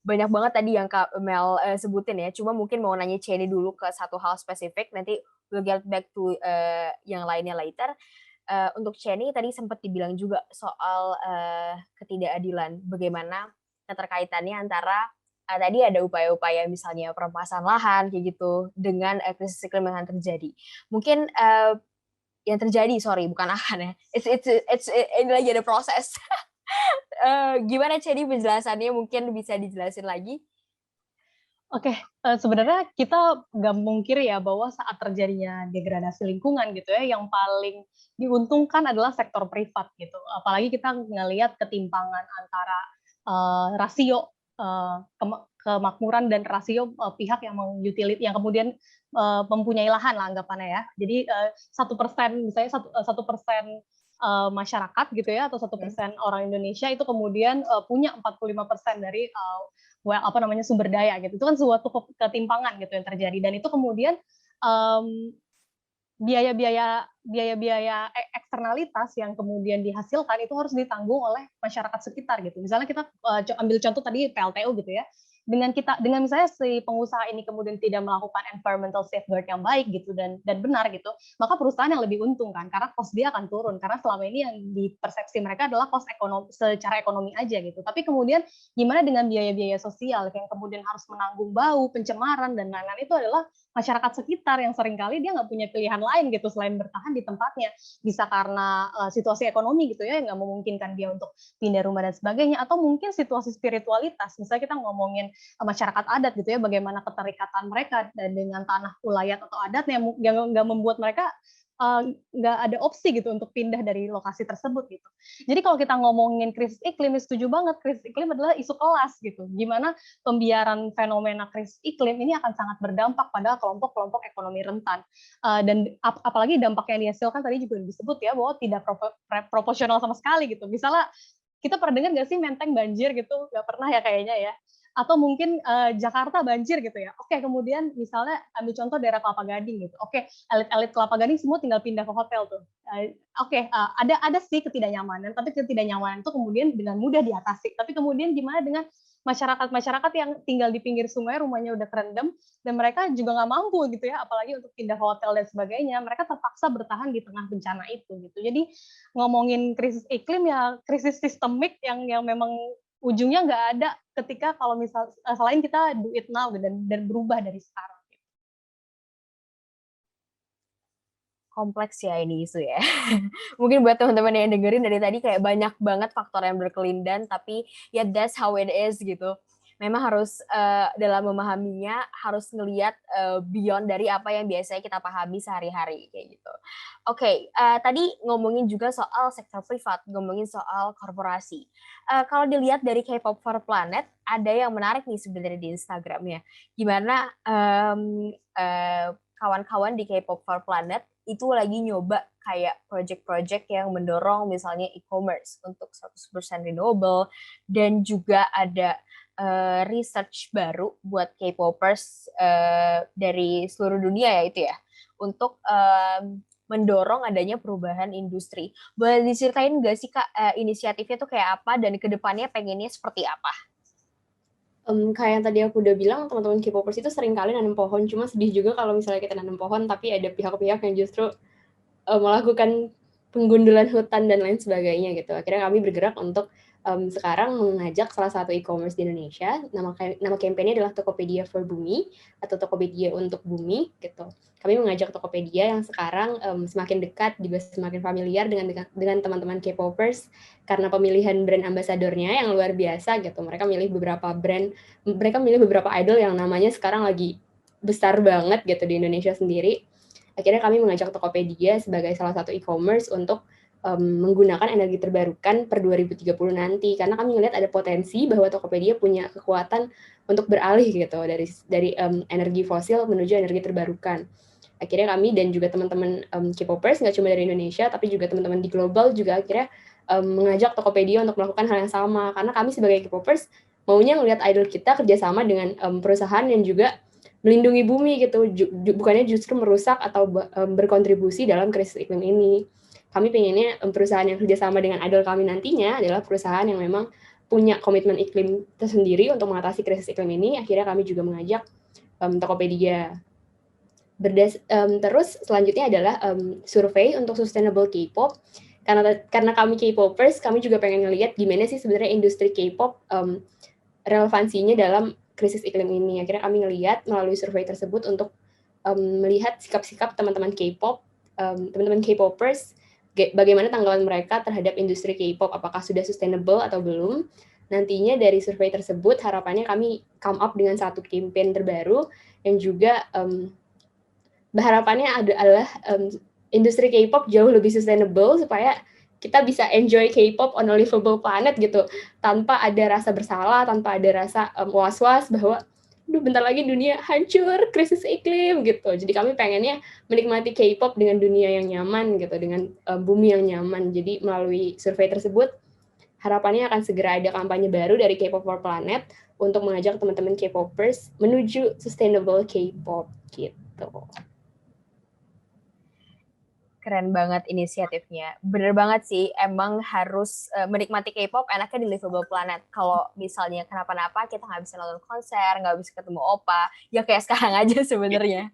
Speaker 1: banyak banget tadi yang Kak Mel sebutin ya. Cuma mungkin mau nanya Ceni dulu ke satu hal spesifik. Nanti we'll get back to yang lainnya later. Untuk Ceni tadi sempat dibilang juga soal ketidakadilan. Bagaimana keterkaitannya antara tadi ada upaya-upaya misalnya perampasan lahan kayak gitu dengan krisis iklim yang terjadi. Mungkin yang terjadi, bukan akan ya. It's ini lagi ada proses. Gimana Cedi penjelasannya, mungkin bisa dijelasin lagi?
Speaker 3: Oke, sebenarnya kita nggak mungkir ya bahwa saat terjadinya degradasi lingkungan gitu ya, yang paling diuntungkan adalah sektor privat gitu. Apalagi kita ngelihat ketimpangan antara rasio kemakmuran dan rasio pihak yang yang kemudian mempunyai lahan lah anggapannya ya. Jadi 1%, misalnya 1% masyarakat gitu ya, atau 1% orang Indonesia itu kemudian punya 45% dari sumber daya gitu. Itu kan suatu ketimpangan gitu yang terjadi, dan itu kemudian biaya-biaya eksternalitas yang kemudian dihasilkan itu harus ditanggung oleh masyarakat sekitar gitu. Misalnya kita ambil contoh tadi PLTU gitu ya. Dengan misalnya si pengusaha ini kemudian tidak melakukan environmental safeguard yang baik gitu dan benar gitu, maka perusahaan yang lebih untung kan, karena cost dia akan turun, karena selama ini yang di persepsi mereka adalah cost ekonomi secara ekonomi aja gitu. Tapi kemudian gimana dengan biaya-biaya sosial yang kemudian harus menanggung bau, pencemaran dan lain-lain, itu adalah masyarakat sekitar yang seringkali dia nggak punya pilihan lain gitu selain bertahan di tempatnya, bisa karena situasi ekonomi gitu ya, nggak memungkinkan dia untuk pindah rumah dan sebagainya, atau mungkin situasi spiritualitas. Misalnya kita ngomongin masyarakat adat gitu ya, bagaimana keterikatan mereka dengan tanah ulayat atau adatnya yang nggak membuat mereka nggak ada opsi gitu untuk pindah dari lokasi tersebut gitu. Jadi kalau kita ngomongin krisis iklim, setuju banget, krisis iklim adalah isu kelas gitu. Gimana pembiaran fenomena krisis iklim ini akan sangat berdampak pada kelompok-kelompok ekonomi rentan. Dan apalagi dampak yang dihasilkan tadi juga disebut ya, bahwa tidak proporsional sama sekali gitu. Misalnya kita pernah dengar nggak sih Menteng banjir gitu? Nggak pernah ya kayaknya ya. Atau mungkin Jakarta banjir gitu ya. Oke, kemudian misalnya ambil contoh daerah Kelapa Gading gitu. Oke, elit-elit Kelapa Gading semua tinggal pindah ke hotel tuh. Ada sih ketidaknyamanan, tapi ketidaknyamanan itu kemudian dengan mudah diatasi. Tapi kemudian gimana dengan masyarakat yang tinggal di pinggir sungai, rumahnya udah kerendam, dan mereka juga nggak mampu gitu ya, apalagi untuk pindah ke hotel dan sebagainya. Mereka terpaksa bertahan di tengah bencana itu gitu. Jadi ngomongin krisis iklim ya krisis sistemik yang memang ujungnya nggak ada ketika kalau misal selain kita do it now dan berubah dari sekarang.
Speaker 1: Kompleks ya ini isu ya. Mungkin buat teman-teman yang dengerin dari tadi kayak banyak banget faktor yang berkelindan, tapi ya that's how it is gitu. Memang harus dalam memahaminya harus ngelihat beyond dari apa yang biasanya kita pahami sehari-hari kayak gitu. Oke, tadi ngomongin juga soal sektor privat, ngomongin soal korporasi. Kalau dilihat dari K-pop for Planet, ada yang menarik nih sebenarnya di Instagramnya. Gimana kawan-kawan di K-pop for Planet itu lagi nyoba kayak project-project yang mendorong misalnya e-commerce untuk 100% renewable, dan juga ada research baru buat K-popers dari seluruh dunia ya itu ya, untuk mendorong adanya perubahan industri. Boleh diceritain nggak sih Kak inisiatifnya tuh kayak apa dan kedepannya pengennya seperti apa?
Speaker 4: Kayak yang tadi aku udah bilang, teman-teman K-popers itu sering kali nanam pohon, cuma sedih juga kalau misalnya kita nanam pohon tapi ada pihak-pihak yang justru melakukan penggundulan hutan dan lain sebagainya gitu. Akhirnya kami bergerak untuk sekarang mengajak salah satu e-commerce di Indonesia, nama kampanye adalah Tokopedia for Bumi atau Tokopedia untuk Bumi gitu. Kami mengajak Tokopedia yang sekarang semakin dekat, juga semakin familiar dengan teman-teman K-popers karena pemilihan brand ambasadornya yang luar biasa gitu. Mereka milih beberapa idol yang namanya sekarang lagi besar banget gitu di Indonesia sendiri. Akhirnya kami mengajak Tokopedia sebagai salah satu e-commerce untuk menggunakan energi terbarukan per 2030 nanti, karena kami melihat ada potensi bahwa Tokopedia punya kekuatan untuk beralih gitu dari energi fosil menuju energi terbarukan. Akhirnya kami dan juga teman-teman K-popers nggak cuma dari Indonesia tapi juga teman-teman di global juga akhirnya mengajak Tokopedia untuk melakukan hal yang sama, karena kami sebagai K-popers maunya melihat idol kita kerjasama dengan perusahaan yang juga melindungi bumi gitu, bukannya justru merusak atau berkontribusi dalam krisis iklim ini. Kami pengennya perusahaan yang kerjasama dengan idol kami nantinya adalah perusahaan yang memang punya komitmen iklim tersendiri untuk mengatasi krisis iklim ini. Akhirnya kami juga mengajak Tokopedia. Terus selanjutnya adalah survei untuk sustainable K-pop. Karena kami K-popers, kami juga pengen ngelihat gimana sih sebenarnya industri K-pop relevansinya dalam krisis iklim ini. Akhirnya kami ngelihat melalui survei tersebut untuk melihat sikap-sikap teman-teman K-pop, teman-teman K-popers, bagaimana tanggapan mereka terhadap industri K-pop, apakah sudah sustainable atau belum. Nantinya dari survei tersebut harapannya kami come up dengan satu campaign terbaru yang juga harapannya adalah industri K-pop jauh lebih sustainable supaya kita bisa enjoy K-pop on a livable planet gitu, tanpa ada rasa bersalah, tanpa ada rasa was-was bahwa bentar lagi dunia hancur, krisis iklim gitu. Jadi kami pengennya menikmati K-pop dengan dunia yang nyaman gitu, dengan bumi yang nyaman. Jadi melalui survei tersebut harapannya akan segera ada kampanye baru dari K-pop for Planet untuk mengajak teman-teman K-popers menuju sustainable K-pop gitu.
Speaker 1: Keren banget inisiatifnya. Bener banget sih, emang harus menikmati K-pop enaknya di livable planet. Kalau misalnya kenapa-napa kita nggak bisa nonton konser, nggak bisa ketemu opa, ya kayak sekarang aja sebenarnya.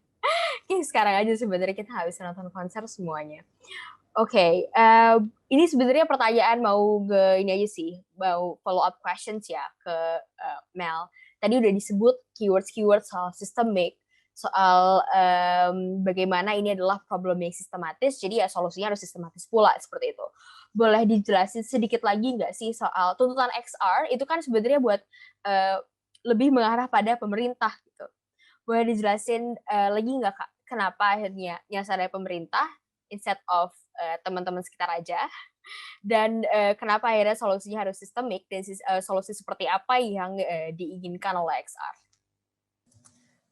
Speaker 1: Kayak sekarang aja sebenarnya kita nggak bisa nonton konser semuanya. Oke, ini sebenarnya pertanyaan mau ini aja sih, mau follow up questions ya ke Mel. Tadi udah disebut keywords soal systemic, soal bagaimana ini adalah problem yang sistematis, jadi ya solusinya harus sistematis pula seperti itu. Boleh dijelasin sedikit lagi nggak sih soal tuntutan XR, itu kan sebenarnya buat lebih mengarah pada pemerintah gitu. Boleh dijelasin lagi nggak Kak, kenapa akhirnya nyasarnya pemerintah instead of teman-teman sekitar aja, dan kenapa akhirnya solusinya harus sistemik, dan solusi seperti apa yang diinginkan oleh XR?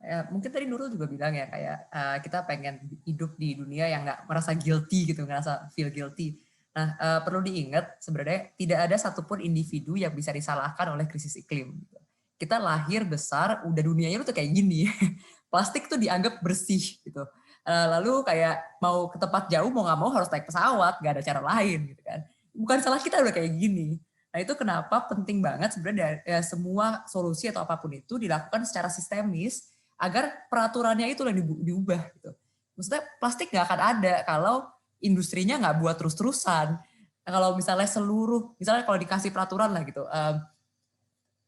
Speaker 2: Ya, mungkin tadi Nurul juga bilang ya kayak kita pengen hidup di dunia yang nggak merasa guilty gitu, ngerasa feel guilty. Nah, perlu diingat sebenarnya tidak ada satupun individu yang bisa disalahkan oleh krisis iklim. Kita lahir besar, udah dunianya tuh kayak gini. Plastik tuh dianggap bersih gitu. Lalu kayak mau ke tempat jauh mau nggak mau harus naik pesawat, nggak ada cara lain gitu kan. Bukan salah kita udah kayak gini. Nah itu kenapa penting banget sebenarnya semua solusi atau apapun itu dilakukan secara sistemis agar peraturannya itu yang diubah gitu. Maksudnya plastik nggak akan ada kalau industrinya nggak buat terus-terusan. Nah, kalau misalnya misalnya kalau dikasih peraturan lah gitu.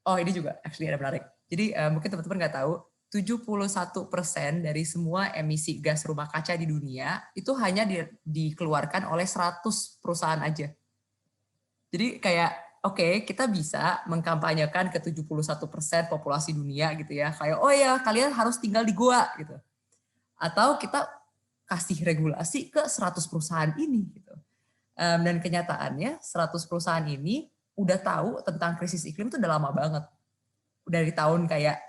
Speaker 2: Ini juga actually ada menarik. Jadi mungkin teman-teman nggak tahu, 71% dari semua emisi gas rumah kaca di dunia itu hanya dikeluarkan oleh 100 perusahaan aja. Jadi kayak oke, kita bisa mengkampanyekan ke 71% populasi dunia gitu ya. Kayak kalian harus tinggal di gua gitu. Atau kita kasih regulasi ke 100 perusahaan ini gitu. Dan kenyataannya 100 perusahaan ini udah tahu tentang krisis iklim itu udah lama banget. Udah dari tahun kayak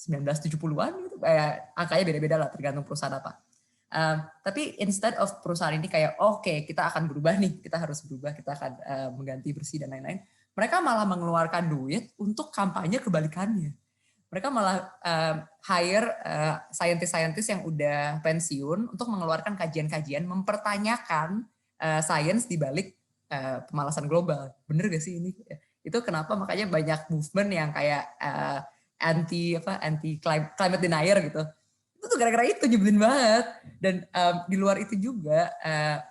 Speaker 2: 1970-an gitu, kayak angkanya beda-beda lah tergantung perusahaan apa. Tapi instead of perusahaan ini kayak kita akan berubah nih, kita harus berubah, kita akan mengganti bersih dan lain-lain. Mereka malah mengeluarkan duit untuk kampanye kebalikannya. Mereka malah hire saintis-saintis yang udah pensiun untuk mengeluarkan kajian-kajian, mempertanyakan sains di balik pemanasan global. Bener gak sih ini? Itu kenapa makanya banyak movement yang kayak anti climate denier gitu. Itu tuh gara-gara itu nyebelin banget. Dan di luar itu juga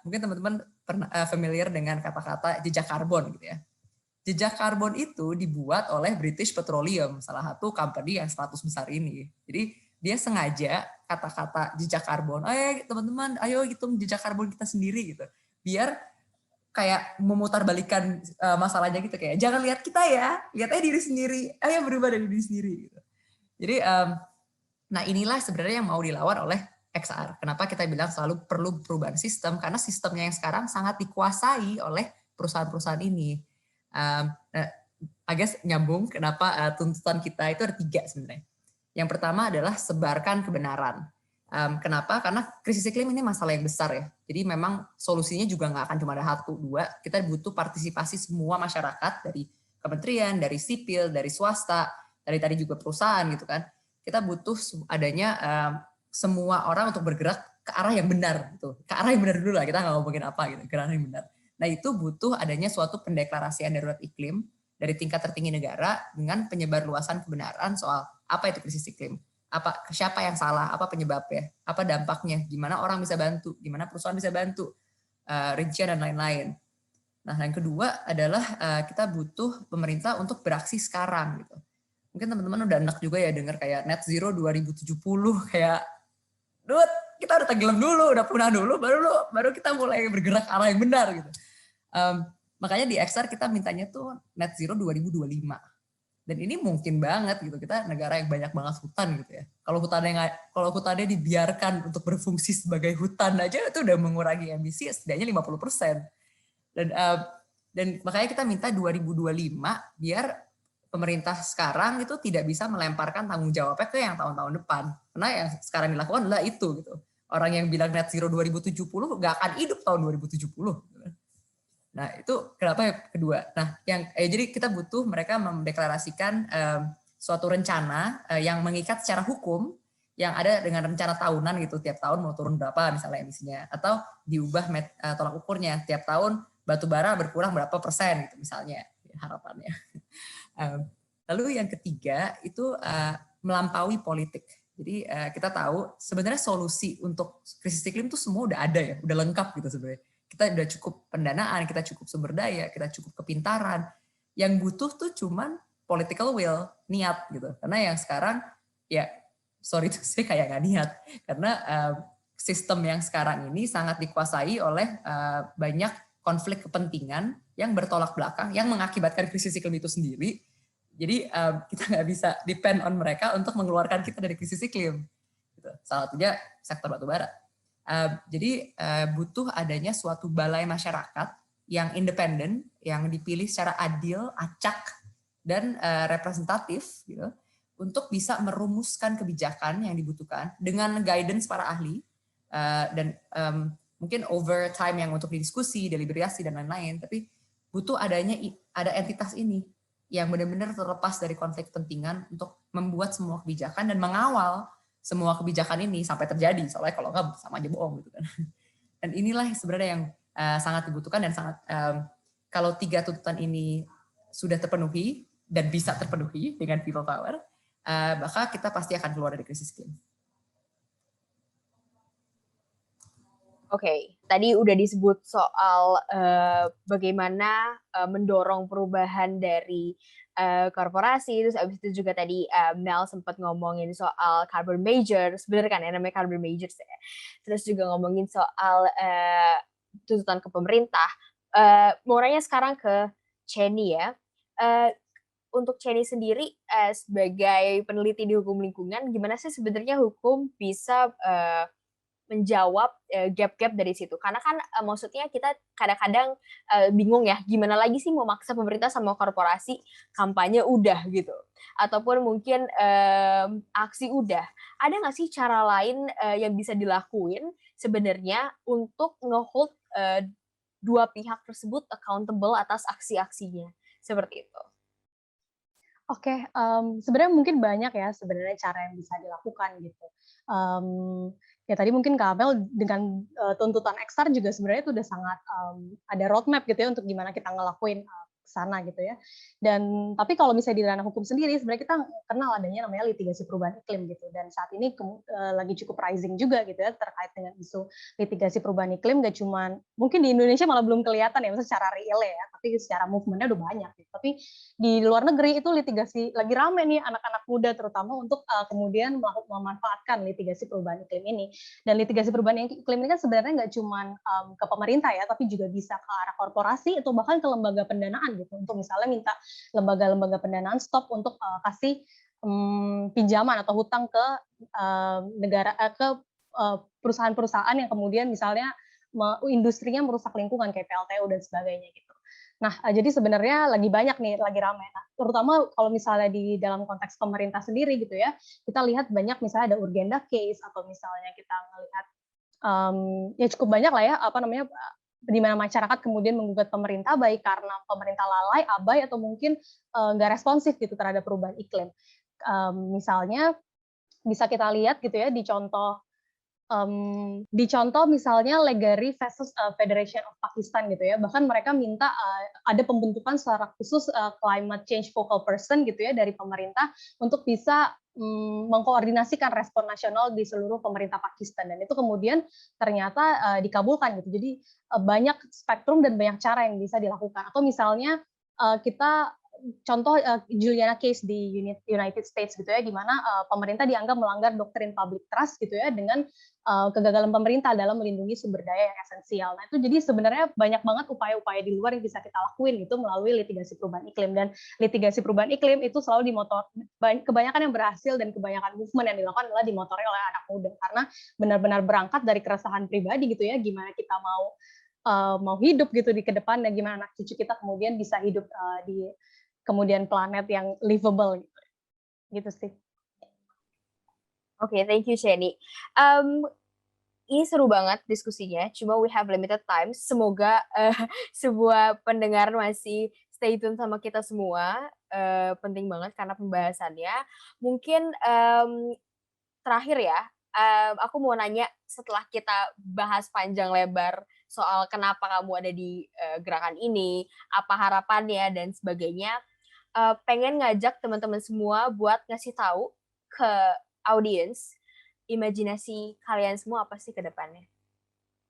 Speaker 2: mungkin teman-teman pernah familiar dengan kata-kata jejak karbon gitu ya. jejak karbon itu dibuat oleh British Petroleum, salah satu company yang 100 besar ini. Jadi dia sengaja kata-kata jejak karbon, ayo teman-teman, ayo hitung jejak karbon kita sendiri gitu. Biar kayak memutarbalikan masalahnya gitu, kayak jangan lihat kita ya, lihat aja diri sendiri, ayo berubah dari diri sendiri gitu. Jadi nah inilah sebenarnya yang mau dilawan oleh XR. Kenapa kita bilang selalu perlu perubahan sistem, karena sistemnya yang sekarang sangat dikuasai oleh perusahaan-perusahaan ini. I guess nyambung kenapa tuntutan kita itu ada 3 sebenarnya. Yang pertama adalah sebarkan kebenaran. Kenapa? Karena krisis iklim ini masalah yang besar ya. Jadi memang solusinya juga nggak akan cuma ada 1, 2. Kita butuh partisipasi semua masyarakat, dari kementerian, dari sipil, dari swasta, dari tadi juga perusahaan gitu kan. Kita butuh adanya semua orang untuk bergerak ke arah yang benar gitu. Ke arah yang benar dulu lah, kita nggak ngomongin apa gitu, ke arah yang benar. Nah itu butuh adanya suatu pendeklarasian darurat iklim dari tingkat tertinggi negara dengan penyebarluasan kebenaran soal apa itu krisis iklim, apa siapa yang salah, apa penyebabnya, apa dampaknya, gimana orang bisa bantu, gimana perusahaan bisa bantu, rincian dan lain-lain. Nah yang kedua adalah kita butuh pemerintah untuk beraksi sekarang gitu. Mungkin teman-teman udah enak juga ya dengar kayak net zero 2070, kayak kita udah tenggelam dulu, udah punah dulu, baru kita mulai bergerak arah yang benar gitu. Makanya di XR kita mintanya tuh net zero 2025. Dan ini mungkin banget gitu, kita negara yang banyak banget hutan gitu ya. Kalau hutannya dibiarkan untuk berfungsi sebagai hutan aja itu udah mengurangi emisi setidaknya 50%. Dan makanya kita minta 2025 biar pemerintah sekarang itu tidak bisa melemparkan tanggung jawabnya ke yang tahun-tahun depan. Karena yang sekarang dilakukan adalah itu gitu. Orang yang bilang net zero 2070 nggak akan hidup tahun 2070. Nah itu kenapa yang kedua. Nah jadi kita butuh mereka mendeklarasikan suatu rencana yang mengikat secara hukum, yang ada dengan rencana tahunan gitu, tiap tahun mau turun berapa misalnya emisinya, atau diubah tolak ukurnya tiap tahun batu bara berkurang berapa persen gitu misalnya harapannya. Lalu yang ketiga itu melampaui politik. Jadi kita tahu sebenarnya solusi untuk krisis iklim itu semua udah ada ya, udah lengkap gitu sebenarnya. Kita udah cukup pendanaan, kita cukup sumber daya, kita cukup kepintaran. Yang butuh tuh cuman political will, niat gitu. Karena yang sekarang ya sorry tuh saya kayak nggak niat. Karena sistem yang sekarang ini sangat dikuasai oleh banyak konflik kepentingan yang bertolak belakang, yang mengakibatkan krisis iklim itu sendiri. Jadi kita nggak bisa depend on mereka untuk mengeluarkan kita dari krisis iklim. Gitu. Salah satunya sektor batubara. Jadi butuh adanya suatu balai masyarakat yang independen, yang dipilih secara adil, acak, dan representatif, gitu, untuk bisa merumuskan kebijakan yang dibutuhkan dengan guidance para ahli, dan mungkin over time yang untuk didiskusi, deliberasi, dan lain-lain. Tapi butuh ada entitas ini yang benar-benar terlepas dari konflik kepentingan untuk membuat semua kebijakan dan mengawal semua kebijakan ini sampai terjadi, soalnya kalau nggak sama aja bohong gitu kan. Dan inilah sebenarnya yang sangat dibutuhkan dan sangat kalau 3 tuntutan ini sudah terpenuhi dan bisa terpenuhi dengan people power, maka kita pasti akan keluar dari krisis iklim.
Speaker 1: Oke, tadi udah disebut soal bagaimana mendorong perubahan dari korporasi, terus abis itu juga tadi Mel sempat ngomongin soal carbon majors, bener kan ya namanya carbon majors ya. Terus juga ngomongin soal tuntutan ke pemerintah. Mau nanya sekarang ke Chenny ya. Untuk Chenny sendiri sebagai peneliti di hukum lingkungan, gimana sih sebenarnya hukum bisa menjawab gap-gap dari situ? Karena kan maksudnya kita kadang-kadang bingung ya, gimana lagi sih mau maksa pemerintah sama korporasi kampanye udah gitu. Ataupun mungkin aksi udah. Ada nggak sih cara lain yang bisa dilakuin sebenarnya untuk nge-hold dua pihak tersebut accountable atas aksi-aksinya? Seperti itu.
Speaker 3: Oke, sebenarnya mungkin banyak ya sebenarnya cara yang bisa dilakukan gitu. Ya tadi mungkin Kak Amel dengan tuntutan XR juga sebenarnya itu udah sangat ada roadmap gitu ya untuk gimana kita ngelakuin sana gitu ya. Dan tapi kalau misalnya di ranah hukum sendiri sebenarnya kita kenal adanya namanya litigasi perubahan iklim gitu, dan saat ini lagi cukup rising juga gitu ya terkait dengan isu litigasi perubahan iklim. Gak cuman mungkin di Indonesia malah belum kelihatan ya, maksudnya secara real ya, tapi secara movementnya udah banyak gitu. Tapi di luar negeri itu litigasi lagi rame nih, anak-anak muda terutama untuk kemudian memanfaatkan litigasi perubahan iklim ini. Dan litigasi perubahan iklim ini kan sebenarnya nggak cuman ke pemerintah ya, tapi juga bisa ke arah korporasi atau bahkan ke lembaga pendanaan gitu, untuk misalnya minta lembaga-lembaga pendanaan stop untuk kasih pinjaman atau hutang ke negara ke perusahaan-perusahaan yang kemudian misalnya industrinya merusak lingkungan kayak PLTU dan sebagainya gitu. Nah, jadi sebenarnya lagi banyak nih, lagi ramai. Nah, terutama kalau misalnya di dalam konteks pemerintah sendiri gitu ya, kita lihat banyak misalnya ada Urgenda case, atau misalnya kita melihat ya cukup banyak lah ya, di mana masyarakat kemudian menggugat pemerintah baik karena pemerintah lalai, abai, atau mungkin nggak responsif gitu terhadap perubahan iklim. Misalnya bisa kita lihat gitu ya di contoh misalnya Legary versus Federation of Pakistan gitu ya, bahkan mereka minta ada pembentukan secara khusus climate change focal person gitu ya dari pemerintah untuk bisa mengkoordinasikan respon nasional di seluruh pemerintah Pakistan, dan itu kemudian ternyata dikabulkan gitu. Jadi banyak spektrum dan banyak cara yang bisa dilakukan. Atau misalnya kita contoh Juliana case di United States gitu ya, di mana pemerintah dianggap melanggar doktrin public trust gitu ya, dengan kegagalan pemerintah dalam melindungi sumber daya yang esensial. Nah, itu jadi sebenarnya banyak banget upaya-upaya di luar yang bisa kita lakuin itu melalui litigasi perubahan iklim, dan litigasi perubahan iklim itu selalu kebanyakan yang berhasil dan kebanyakan movement yang dilakukan adalah dimotori oleh anak muda, karena benar-benar berangkat dari keresahan pribadi gitu ya, gimana kita mau hidup gitu di kedepan, dan gimana anak cucu kita kemudian bisa hidup di kemudian planet yang livable gitu sih.
Speaker 1: Oke, thank you Sheni. Ini seru banget diskusinya, cuma we have limited time. Semoga sebuah pendengar masih stay tune sama kita semua. Penting banget karena pembahasannya. Mungkin terakhir ya, aku mau nanya setelah kita bahas panjang lebar soal kenapa kamu ada di gerakan ini, apa harapannya dan sebagainya, pengen ngajak teman-teman semua buat ngasih tahu ke audiens imajinasi kalian semua apa sih ke depannya.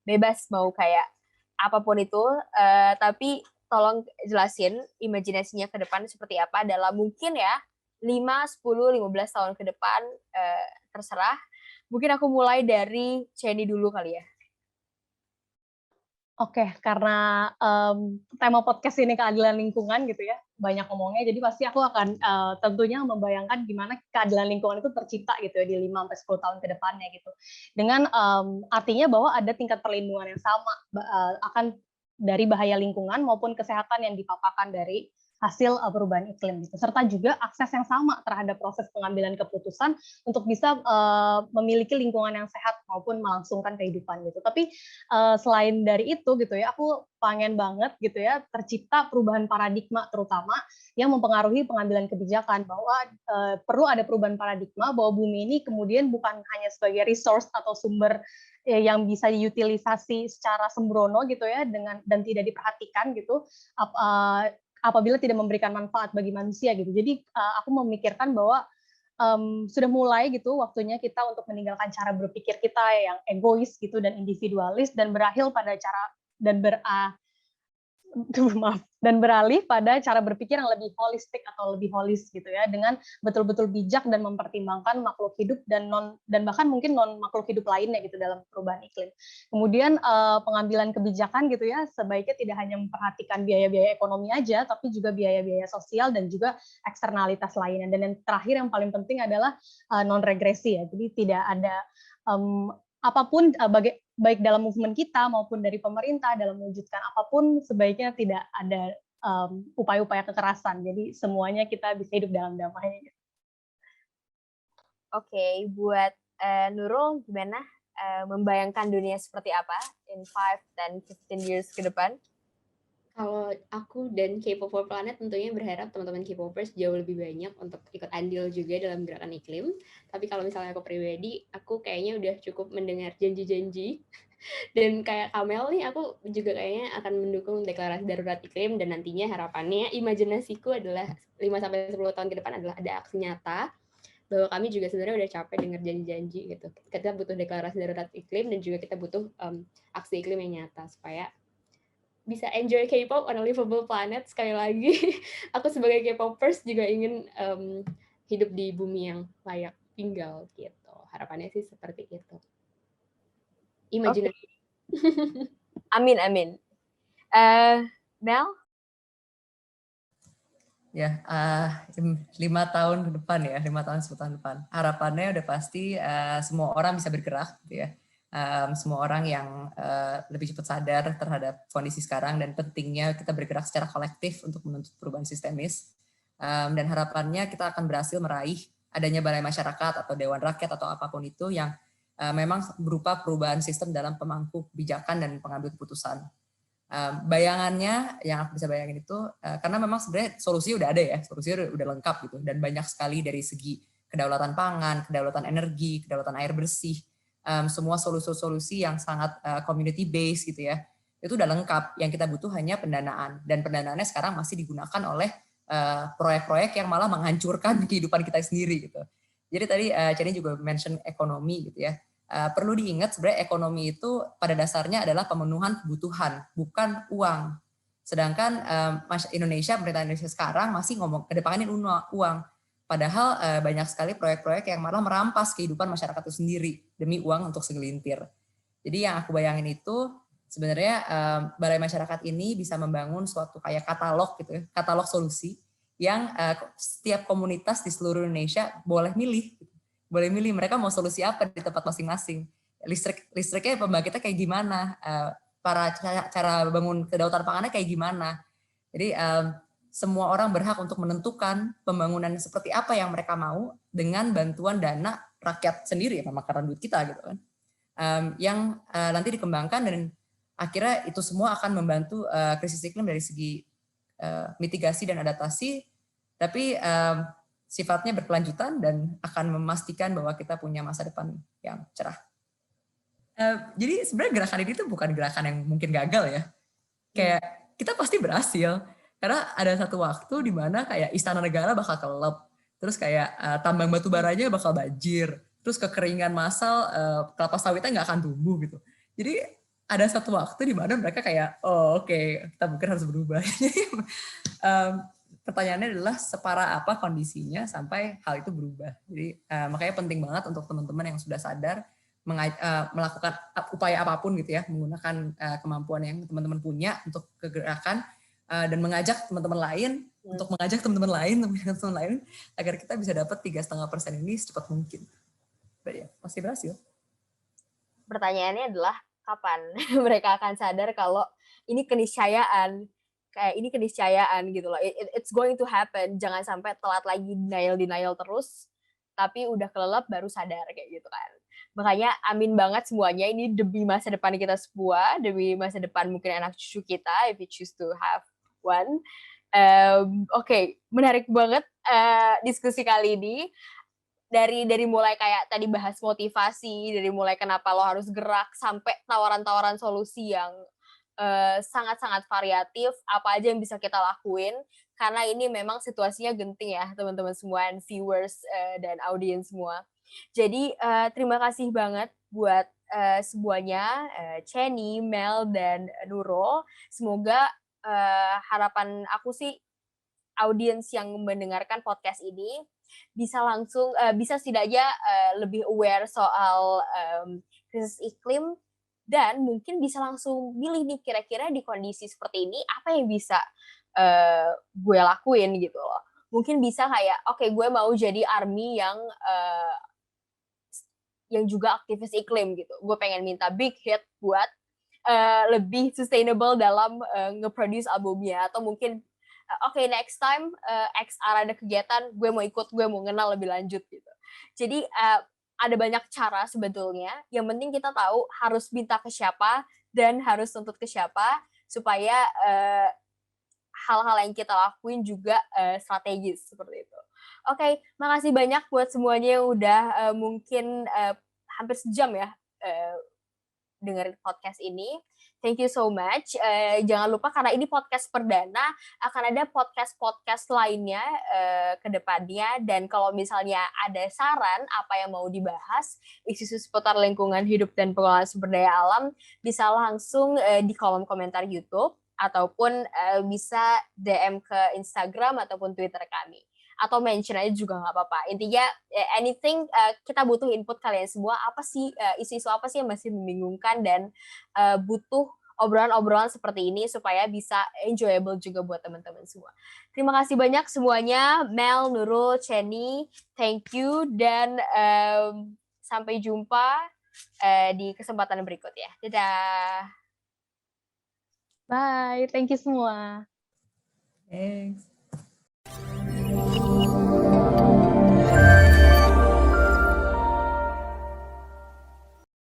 Speaker 1: Bebas mau kayak apapun itu, tapi tolong jelasin imajinasinya ke depan seperti apa dalam mungkin ya 5, 10, 15 tahun ke depan, terserah. Mungkin aku mulai dari Ceni dulu kali ya.
Speaker 3: Oke, karena tema podcast ini keadilan lingkungan gitu ya, banyak ngomongnya, jadi pasti aku akan tentunya membayangkan gimana keadilan lingkungan itu tercipta gitu ya di 5-10 tahun ke depannya gitu. Dengan artinya bahwa ada tingkat perlindungan yang sama akan dari bahaya lingkungan maupun kesehatan yang dipaparkan dari hasil perubahan iklim gitu, serta juga akses yang sama terhadap proses pengambilan keputusan untuk bisa memiliki lingkungan yang sehat maupun melangsungkan kehidupan gitu. Tapi selain dari itu gitu ya, aku pengen banget gitu ya tercipta perubahan paradigma terutama yang mempengaruhi pengambilan kebijakan, bahwa perlu ada perubahan paradigma bahwa bumi ini kemudian bukan hanya sebagai resource atau sumber yang bisa diutilisasi secara sembrono gitu ya, dan tidak diperhatikan gitu apabila tidak memberikan manfaat bagi manusia gitu. Jadi aku memikirkan bahwa sudah mulai gitu waktunya kita untuk meninggalkan cara berpikir kita yang egois gitu dan individualis, dan berakhir pada cara dan beralih pada cara berpikir yang lebih holistik atau lebih holis gitu ya, dengan betul-betul bijak dan mempertimbangkan makhluk hidup dan bahkan mungkin non makhluk hidup lainnya gitu dalam perubahan iklim. Kemudian pengambilan kebijakan gitu ya sebaiknya tidak hanya memperhatikan biaya-biaya ekonomi aja, tapi juga biaya-biaya sosial dan juga eksternalitas lainnya. Dan yang terakhir yang paling penting adalah non regresi ya. Jadi tidak ada apapun baik dalam movement kita maupun dari pemerintah dalam mewujudkan apapun, sebaiknya tidak ada upaya-upaya kekerasan. Jadi semuanya kita bisa hidup dalam damai.
Speaker 1: Oke, buat Nurul gimana membayangkan dunia seperti apa in 5, 10, 15 years ke depan?
Speaker 4: Kalau aku dan K-pop for Planet tentunya berharap teman-teman K-popers jauh lebih banyak untuk ikut andil juga dalam gerakan iklim. Tapi kalau misalnya aku pribadi, aku kayaknya udah cukup mendengar janji-janji Dan kayak Kamel nih, aku juga kayaknya akan mendukung deklarasi darurat iklim, dan nantinya harapannya, imajinasiku adalah 5-10 tahun ke depan adalah ada aksi nyata, bahwa kami juga sebenarnya udah capek dengar janji-janji gitu. Kita butuh deklarasi darurat iklim, dan juga kita butuh aksi iklim yang nyata, supaya bisa enjoy K-pop on a livable planet. Sekali lagi, aku sebagai K-popers juga ingin hidup di bumi yang layak tinggal gitu. Harapannya sih seperti itu. Imajinasi.
Speaker 1: Amin, amin. Mel?
Speaker 2: Ya, 5 tahun ke depan ya, 5 tahun 10 tahun depan. Harapannya udah pasti semua orang bisa bergerak, gitu ya. Semua orang yang lebih cepat sadar terhadap kondisi sekarang dan pentingnya kita bergerak secara kolektif untuk menuntut perubahan sistemis. Dan harapannya kita akan berhasil meraih adanya balai masyarakat atau dewan rakyat atau apapun itu yang memang berupa perubahan sistem dalam pemangku kebijakan dan pengambil keputusan. Bayangannya yang aku bisa bayangin itu karena memang sebenarnya solusinya udah ada ya, solusinya udah lengkap gitu, dan banyak sekali dari segi kedaulatan pangan, kedaulatan energi, kedaulatan air bersih, semua solusi-solusi yang sangat community based gitu ya, itu udah lengkap. Yang kita butuh hanya pendanaan, dan pendanaannya sekarang masih digunakan oleh proyek-proyek yang malah menghancurkan kehidupan kita sendiri gitu. Jadi tadi Ceni juga mention ekonomi gitu ya. Perlu diingat sebenarnya ekonomi itu pada dasarnya adalah pemenuhan kebutuhan, bukan uang. Sedangkan Indonesia, pemerintah Indonesia sekarang masih ngomong kedepanin uang. Padahal banyak sekali proyek-proyek yang malah merampas kehidupan masyarakat itu sendiri demi uang untuk segelintir. Jadi yang aku bayangin itu sebenarnya balai masyarakat ini bisa membangun suatu kayak katalog gitu ya, katalog solusi yang setiap komunitas di seluruh Indonesia boleh milih. Boleh milih mereka mau solusi apa di tempat masing-masing. Listriknya pembangkitnya kayak gimana, cara bangun kedaulatan pangannya kayak gimana. Jadi semua orang berhak untuk menentukan pembangunan seperti apa yang mereka mau dengan bantuan dana rakyat sendiri, ya pemakaran duit kita gitu kan. Yang nanti dikembangkan, dan akhirnya itu semua akan membantu krisis iklim dari segi mitigasi dan adaptasi, tapi sifatnya berkelanjutan dan akan memastikan bahwa kita punya masa depan yang cerah. Jadi sebenarnya gerakan ini tuh bukan gerakan yang mungkin gagal ya. Kayak kita pasti berhasil. Karena ada satu waktu di mana kayak istana negara bakal kelep. Terus kayak tambang batu baranya bakal banjir. Terus kekeringan massal, kelapa sawitnya nggak akan tumbuh gitu. Jadi ada satu waktu di mana mereka kayak, oke, kita mungkin harus berubah. Pertanyaannya adalah separah apa kondisinya sampai hal itu berubah. Jadi makanya penting banget untuk teman-teman yang sudah sadar melakukan upaya apapun gitu ya, menggunakan kemampuan yang teman-teman punya untuk kegerakan dan mengajak teman-teman lain untuk mengajak teman-teman lain agar kita bisa dapat 3,5% ini secepat mungkin. Ya, pasti berhasil.
Speaker 1: Pertanyaannya adalah kapan mereka akan sadar kalau ini keniscayaan. Kayak ini keniscayaan gitu loh. It's going to happen. Jangan sampai telat lagi, denial terus, tapi udah kelelep baru sadar kayak gitu kan. Makanya amin banget semuanya, ini demi masa depan kita semua, demi masa depan mungkin anak cucu kita, if we choose to have one. Oke, menarik banget diskusi kali ini. Dari mulai kayak tadi bahas motivasi, dari mulai kenapa lo harus gerak, sampai tawaran-tawaran solusi yang sangat-sangat variatif, apa aja yang bisa kita lakuin, karena ini memang situasinya genting ya teman-teman semua, and viewers dan audiens semua. Jadi terima kasih banget buat semuanya, Ceni, Mel, dan Nurul. Semoga harapan aku sih audiens yang mendengarkan podcast ini bisa langsung, bisa setidaknya lebih aware soal krisis iklim, dan mungkin bisa langsung milih nih kira-kira di kondisi seperti ini apa yang bisa gue lakuin gitu loh. Mungkin bisa kayak oke, gue mau jadi army yang juga aktivis iklim gitu. Gue pengen minta big hit buat lebih sustainable dalam nge-produce albumnya, atau mungkin oke, next time X ada kegiatan, gue mau ikut, gue mau kenal lebih lanjut gitu. Jadi ada banyak cara sebetulnya. Yang penting kita tahu harus minta ke siapa dan harus tuntut ke siapa supaya hal-hal yang kita lakuin juga strategis seperti itu. Oke, makasih banyak buat semuanya yang udah mungkin hampir sejam ya dengerin podcast ini. Thank you so much. Jangan lupa karena ini podcast perdana, akan ada podcast-podcast lainnya ke depannya. Dan kalau misalnya ada saran apa yang mau dibahas, isu-isu seputar lingkungan hidup dan pengelolaan sumber daya alam, bisa langsung di kolom komentar YouTube, ataupun bisa DM ke Instagram ataupun Twitter kami. Atau mention aja juga nggak apa-apa. Intinya anything, kita butuh input kalian semua, apa sih isu-isu apa sih yang masih membingungkan, dan butuh obrolan-obrolan seperti ini supaya bisa enjoyable juga buat teman-teman semua. Terima kasih banyak semuanya, Mel, Nurul, Chenny, thank you, dan sampai jumpa di kesempatan berikutnya. Dadah!
Speaker 3: Bye, thank you semua.
Speaker 2: Thanks.